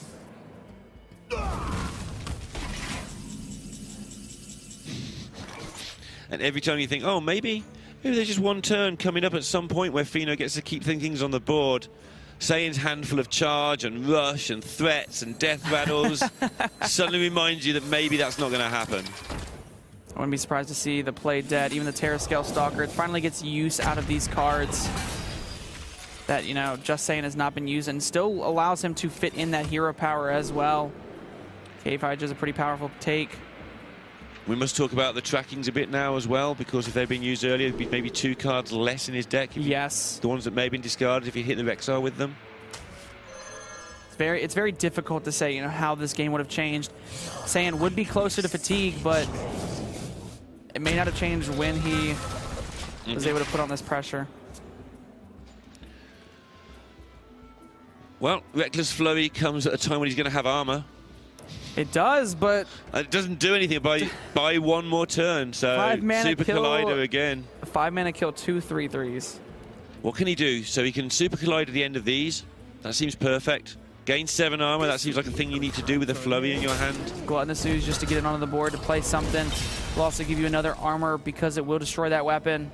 And every time you think, oh, maybe there's just one turn coming up at some point where Fino gets to keep things on the board. Saiyan's handful of charge and rush and threats and death rattles suddenly reminds you that maybe that's not going to happen. I wouldn't be surprised to see the play dead. Even the Terrascale Stalker, it finally gets use out of these cards that, you know, JustSaiyan has not been used, and still allows him to fit in that hero power as well. Cave Hydra is a pretty powerful take. We must talk about the trackings a bit now as well, because if they've been used earlier, it'd be maybe 2 cards less in his deck. Yes. The ones that may have been discarded if you hit the Rexar with them. It's very difficult to say, you know, how this game would have changed. Saiyan would be closer to fatigue, but it may not have changed when he was able to put on this pressure. Well, Reckless Flurry comes at a time when he's going to have armor. It does, but it doesn't do anything by one more turn. So 5-mana Super kill, Collider again. 5-mana kill, 2 3/3s. What can he do? So he can Super Collide at the end of these. That seems perfect. Gain 7 armor. That seems like a thing you need to do with a Flurry in your hand. Gluttonous Ooze just to get it onto the board to play something. Will also give you another armor because it will destroy that weapon.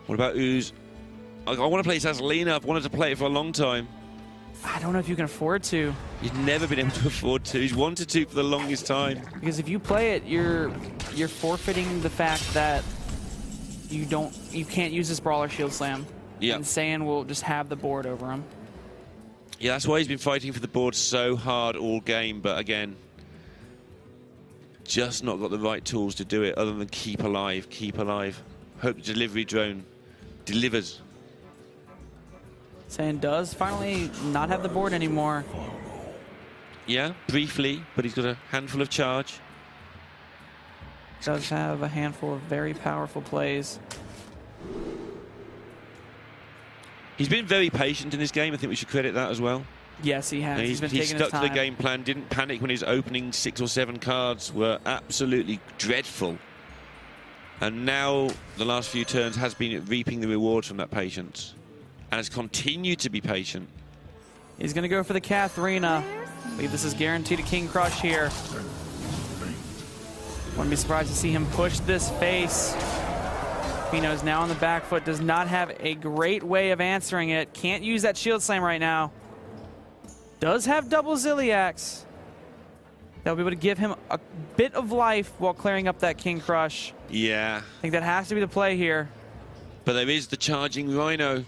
What about Ooze? I want to play Sazalina. I've wanted to play it for a long time. I don't know if you can afford to. He's never been able to afford to. He's wanted to for the longest time. Because if you play it, you're forfeiting the fact that you can't use this Brawler Shield Slam. Yeah. And Saiyan will just have the board over him. Yeah, that's why he's been fighting for the board so hard all game. But again, just not got the right tools to do it other than keep alive, keep alive. Hope the delivery drone delivers. Saiyan does finally not have the board anymore. Yeah, briefly, but he's got a handful of charge. Does have a handful of very powerful plays. He's been very patient in this game. I think we should credit that as well. Yes, he has. He's been he taking stuck his time. to the game plan, didn't panic when his opening 6 or 7 cards were absolutely dreadful. And now, the last few turns, has been reaping the rewards from that patience. And has continued to be patient. He's going to go for the Katharina. I believe this is guaranteed a King Crush here. Wouldn't be surprised to see him push this face. Fino's now on the back foot, does not have a great way of answering it. Can't use that Shield Slam right now. Does have double Zilliax. That'll be able to give him a bit of life while clearing up that King Crush. Yeah. I think that has to be the play here. But there is the charging Rhino.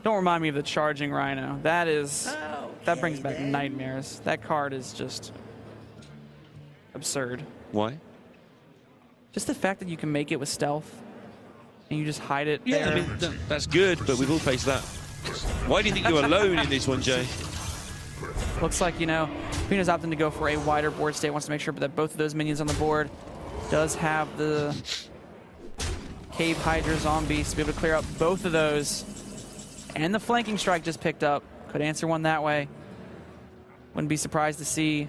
Don't remind me of the charging Rhino. That brings back nightmares. That card is just absurd. Why? Just the fact that you can make it with stealth and you just hide it Yeah, there. I mean, that's good, but we've all faced that. Why do you think you're alone in this one, Jay? Looks like, Fino's opting to go for a wider board state. Wants to make sure that both of those minions on the board does have the Cave Hydra Zombies to be able to clear up both of those. And the flanking strike just picked up. Could answer one that way. Wouldn't be surprised to see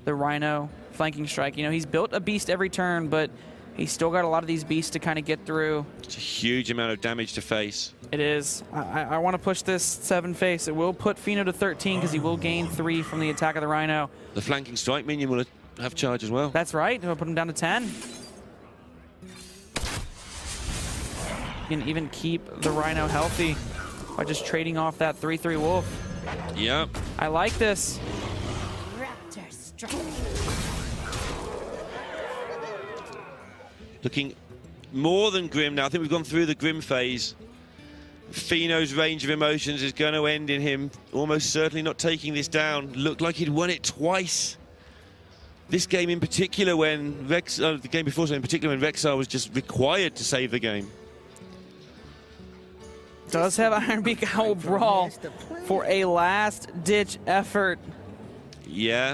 the Rhino flanking strike. He's built a beast every turn, but he's still got a lot of these beasts to kind of get through. It's a huge amount of damage to face. It is. I want to push this 7 face. It will put Fino to 13 because he will gain 3 from the attack of the Rhino. The flanking strike minion will have charge as well. That's right. We'll put him down to 10. You can even keep the Rhino healthy by just trading off that 3/3 wolf. Yep. I like this. Raptor strike. Looking more than grim now. I think we've gone through the grim phase. Fino's range of emotions is going to end in him almost certainly not taking this down. Looked like he'd won it twice. This game in particular when the game before, so in particular when Rexar was just required to save the game. Does have Ironbeak Owl Brawl for a last-ditch effort. Yeah.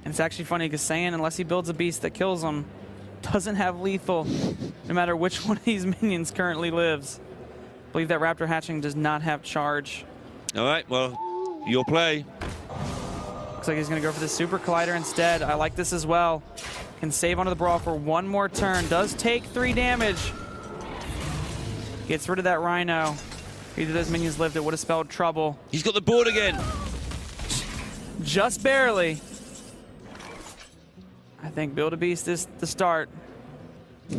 And it's actually funny because Saiyan, unless he builds a beast that kills him, doesn't have lethal, no matter which one of these minions currently lives. I believe that Raptor Hatchling does not have charge. All right, well, your play. Looks like he's going to go for the Super Collider instead. I like this as well. Can save onto the Brawl for one more turn. Does take 3 damage. Gets rid of that Rhino. If either of those minions lived, it would have spelled trouble. He's got the board again. Just barely. I think Build a Beast is the start.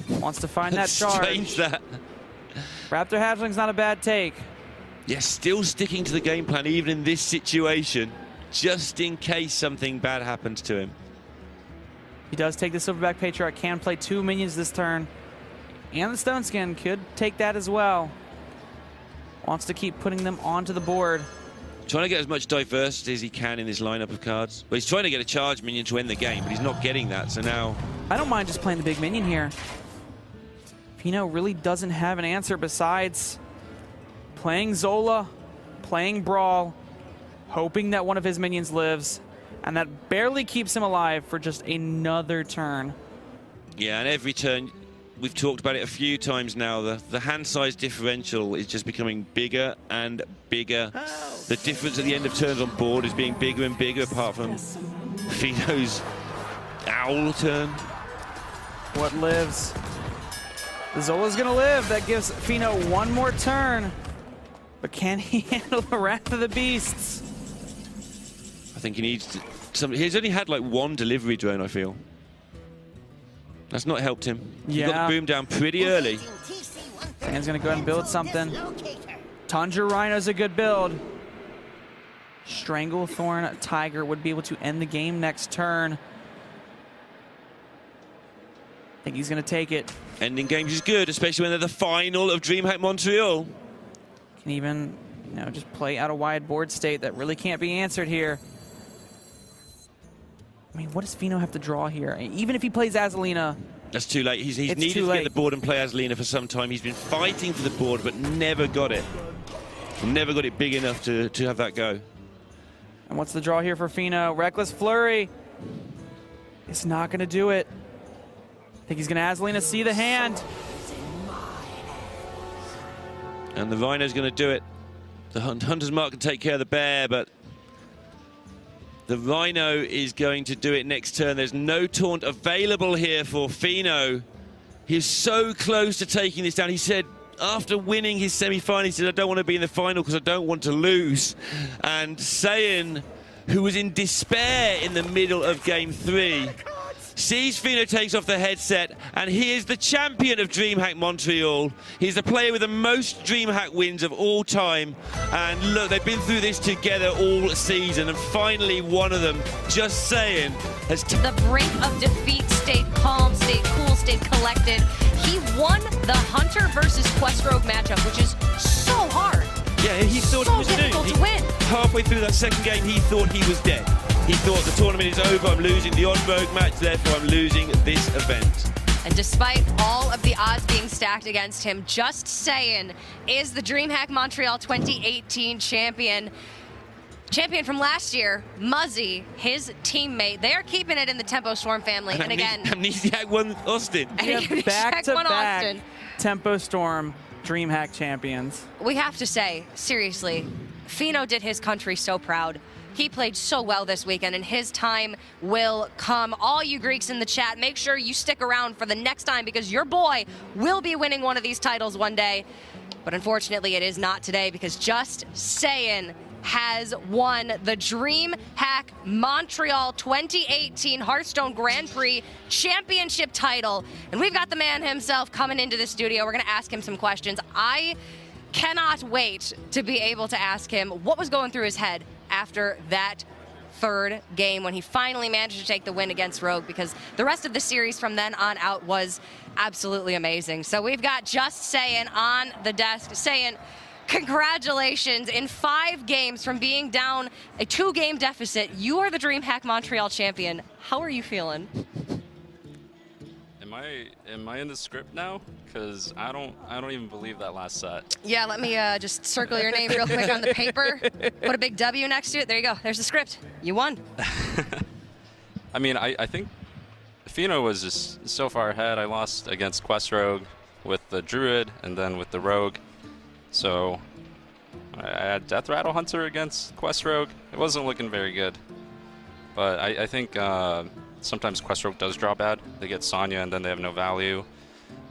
Wants to find that charge. Change that. Raptor Hatchling's not a bad take. Yeah, still sticking to the game plan even in this situation, just in case something bad happens to him. He does take the Silverback Patriarch, can play 2 minions this turn. And the Stone Skin could take that as well. Wants to keep putting them onto the board. Trying to get as much diversity as he can in this lineup of cards. But he's trying to get a charge minion to end the game, but he's not getting that, so now... I don't mind just playing the big minion here. Fino really doesn't have an answer besides playing Zola, playing Brawl, hoping that one of his minions lives, And that barely keeps him alive for just another turn. Yeah, and every turn, we've talked about it a few times now, the hand size differential is just becoming bigger and bigger. The difference at the end of turns on board is being bigger and bigger, apart from Feno's owl turn. What lives? The Zola's gonna live. That gives Feno one more turn. But can he handle the Wrath of the Beasts? I think he needs some. He's only had like one delivery drone, I feel. That's not helped him. Yeah. He got the boom down pretty early. Saiyan's gonna go ahead and build something. Tundra Rhino's a good build. Stranglethorn Tiger would be able to end the game next turn. I think he's gonna take it. Ending games is good, especially when they're the final of Dreamhack Montreal. Can even, just play out a wide board state that really can't be answered here. I mean, what does Feno have to draw here? Even if he plays Azalina, that's too late. He's needed to get the board and play Azalina for some time. He's been fighting for the board, but never got it. Never got it big enough to have that go. And what's the draw here for Feno? Reckless Flurry. It's not going to do it. I think he's going to Azalina see the hand. And the Rhino's going to do it. The Hunter's Mark can take care of the bear, but the Rhino is going to do it next turn. There's no taunt available here for Feno. He's so close to taking this down. He said after winning his semi-final, he said, I don't want to be in the final because I don't want to lose. And Saiyan, who was in despair in the middle of game 3, sees Feno takes off the headset, and he is the champion of Dreamhack Montreal. He's the player with the most Dreamhack wins of all time. And look, they've been through this together all season, and finally one of them, JustSaiyan, has... The brink of defeat, stayed calm, stayed cool, stayed collected. He won the Hunter versus Quest Rogue matchup, which is so hard. Yeah, he thought so he was difficult doomed. to win. Halfway through that second game, he thought he was dead. He thought the tournament is over, I'm losing the odd rogue match, therefore I'm losing this event. And despite all of the odds being stacked against him, JustSaiyan is the Dreamhack Montreal 2018 champion. Champion from last year, Muzzy, his teammate. They're keeping it in the Tempo Storm family. And again, Amnesiac won Austin. Back-to-back Tempo Storm Dreamhack champions. We have to say, seriously, Feno did his country so proud. He played so well this weekend, and his time will come. All you Greeks in the chat, make sure you stick around for the next time, because your boy will be winning one of these titles one day. But unfortunately, it is not today, because JustSaiyan has won the Dreamhack Montreal 2018 Hearthstone Grand Prix Championship title. And we've got the man himself coming into the studio. We're going to ask him some questions. I cannot wait to be able to ask him what was going through his head after that third game when he finally managed to take the win against Rogue, because the rest of the series from then on out was absolutely amazing. So we've got JustSaiyan on the desk. Saiyan, congratulations. In 5 games from being down a 2-game deficit, you are the Dreamhack Montreal champion. How are you feeling? Am I in the script now? Because I don't even believe that last set. Yeah, let me just circle your name real quick on the paper. Put a big W next to it. There you go. There's the script. You won. I mean, I think Feno was just so far ahead. I lost against Quest Rogue with the Druid and then with the Rogue. So I had Death Rattle Hunter against Quest Rogue. It wasn't looking very good. But I think sometimes Quest Rogue does draw bad. They get Sonya and then they have no value.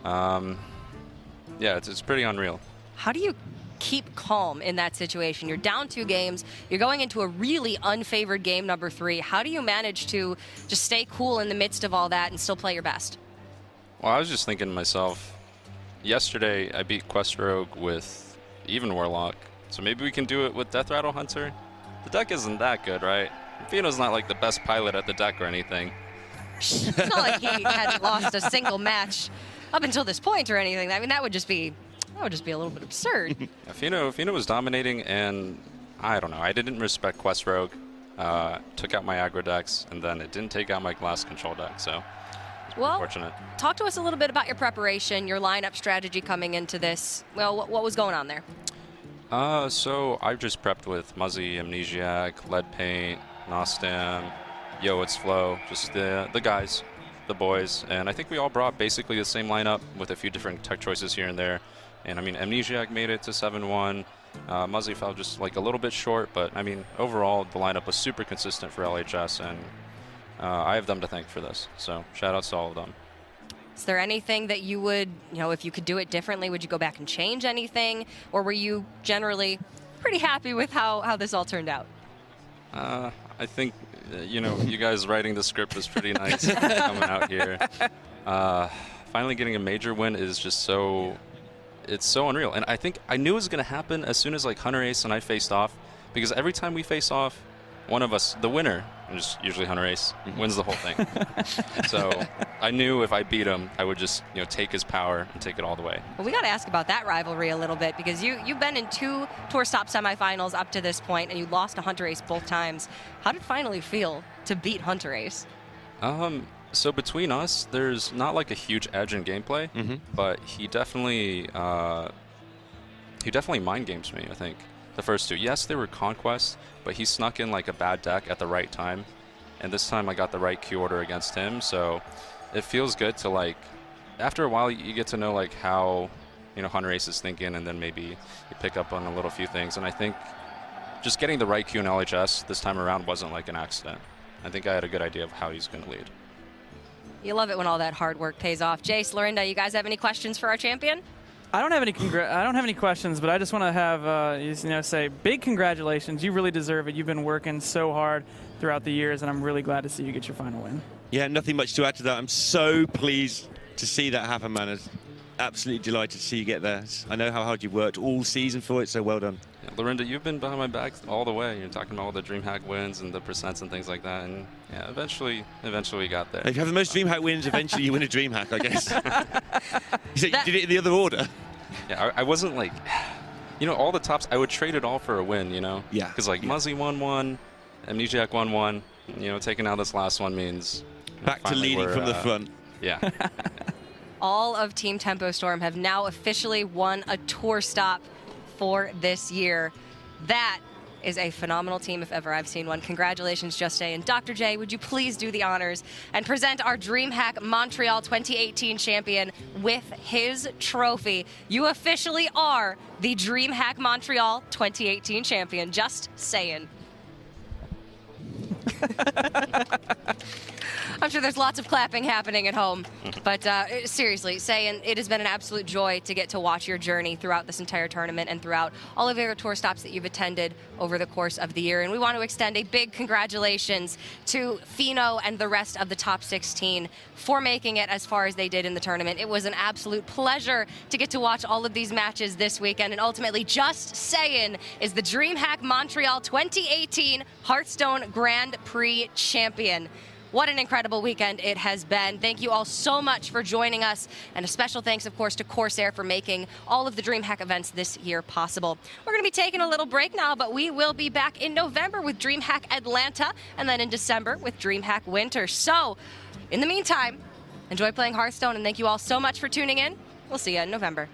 Yeah, it's pretty unreal. How do you keep calm in that situation? You're down 2 games. You're going into a really unfavored game number 3. How do you manage to just stay cool in the midst of all that and still play your best? Well, I was just thinking to myself, yesterday I beat Quest Rogue with even Warlock, so maybe we can do it with Death Rattle Hunter. The deck isn't that good, right? Feno's not like the best pilot at the deck or anything. It's not like he had lost a single match up until this point or anything. I mean, that would just be a little bit absurd. Yeah, Feno was dominating, and I don't know. I didn't respect Quest Rogue. Took out my aggro decks, and then it didn't take out my glass control deck. So it's unfortunate. Talk to us a little bit about your preparation, your lineup strategy coming into this. Well, what was going on there? So I just prepped with Muzzy, Amnesiac, Lead Paint, Nostam, Yo, it's Flo, just the guys, the boys. And I think we all brought basically the same lineup with a few different tech choices here and there. And I mean, Amnesiac made it to 7-1. Muzzy fell just like a little bit short, but I mean, overall, the lineup was super consistent for LHS, and I have them to thank for this. So shout outs to all of them. Is there anything that you would, if you could do it differently, would you go back and change anything? Or were you generally pretty happy with how this all turned out? I think, you guys writing the script was pretty nice coming out here. Finally getting a major win is just it's so unreal. And I think I knew it was going to happen as soon as like Hunter Ace and I faced off, because every time we face off, one of us, the winner, which is usually Hunter Ace, wins the whole thing. So I knew if I beat him, I would just take his power and take it all the way. Well, we got to ask about that rivalry a little bit, because you've been in 2 Tour Stop semifinals up to this point, and you lost to Hunter Ace both times. How did it finally feel to beat Hunter Ace? So between us, there's not like a huge edge in gameplay, but he definitely mind games me, I think. The first 2. Yes, they were conquests, but he snuck in like a bad deck at the right time. And this time I got the right Q order against him, so it feels good to like, after a while you get to know like how, Hunter Ace is thinking, and then maybe you pick up on a little few things. And I think just getting the right Q in LHS this time around wasn't like an accident. I think I had a good idea of how he's going to lead. You love it when all that hard work pays off. Jace, Lorinda, you guys have any questions for our champion? I don't have any questions, but I just want to have say big congratulations. You really deserve it. You've been working so hard throughout the years, and I'm really glad to see you get your final win. Yeah, nothing much to add to that. I'm so pleased to see that happen, man. I'm absolutely delighted to see you get there. I know how hard you worked all season for it, so well done. Yeah, Lorinda, you've been behind my back all the way. You're talking about all the DreamHack wins and the percents and things like that, and yeah, eventually we got there. If you have the most DreamHack wins, eventually you win a DreamHack, I guess. You did it in the other order. Yeah, I wasn't like, all the tops, I would trade it all for a win, Yeah. Because like Muzzy won 1, Amnesiac won 1, taking out this last one means Back to leading from the front. Yeah. All of Team Tempo Storm have now officially won a Tour Stop for this year. That is a phenomenal team if ever I've seen one. Congratulations, JustSaiyan. Dr. J, would you please do the honors and present our DreamHack Montreal 2018 champion with his trophy? You officially are the DreamHack Montreal 2018 champion. JustSaiyan. I'm sure there's lots of clapping happening at home. But seriously, Saiyan, it has been an absolute joy to get to watch your journey throughout this entire tournament and throughout all of your tour stops that you've attended over the course of the year. And we want to extend a big congratulations to Fino and the rest of the top 16 for making it as far as they did in the tournament. It was an absolute pleasure to get to watch all of these matches this weekend. And ultimately, JustSaiyan is the DreamHack Montreal 2018 Hearthstone Grand Prix champion. What an incredible weekend it has been. Thank you all so much for joining us. And a special thanks, of course, to Corsair for making all of the DreamHack events this year possible. We're going to be taking a little break now, but we will be back in November with DreamHack Atlanta, and then in December with DreamHack Winter. So, in the meantime, enjoy playing Hearthstone, and thank you all so much for tuning in. We'll see you in November.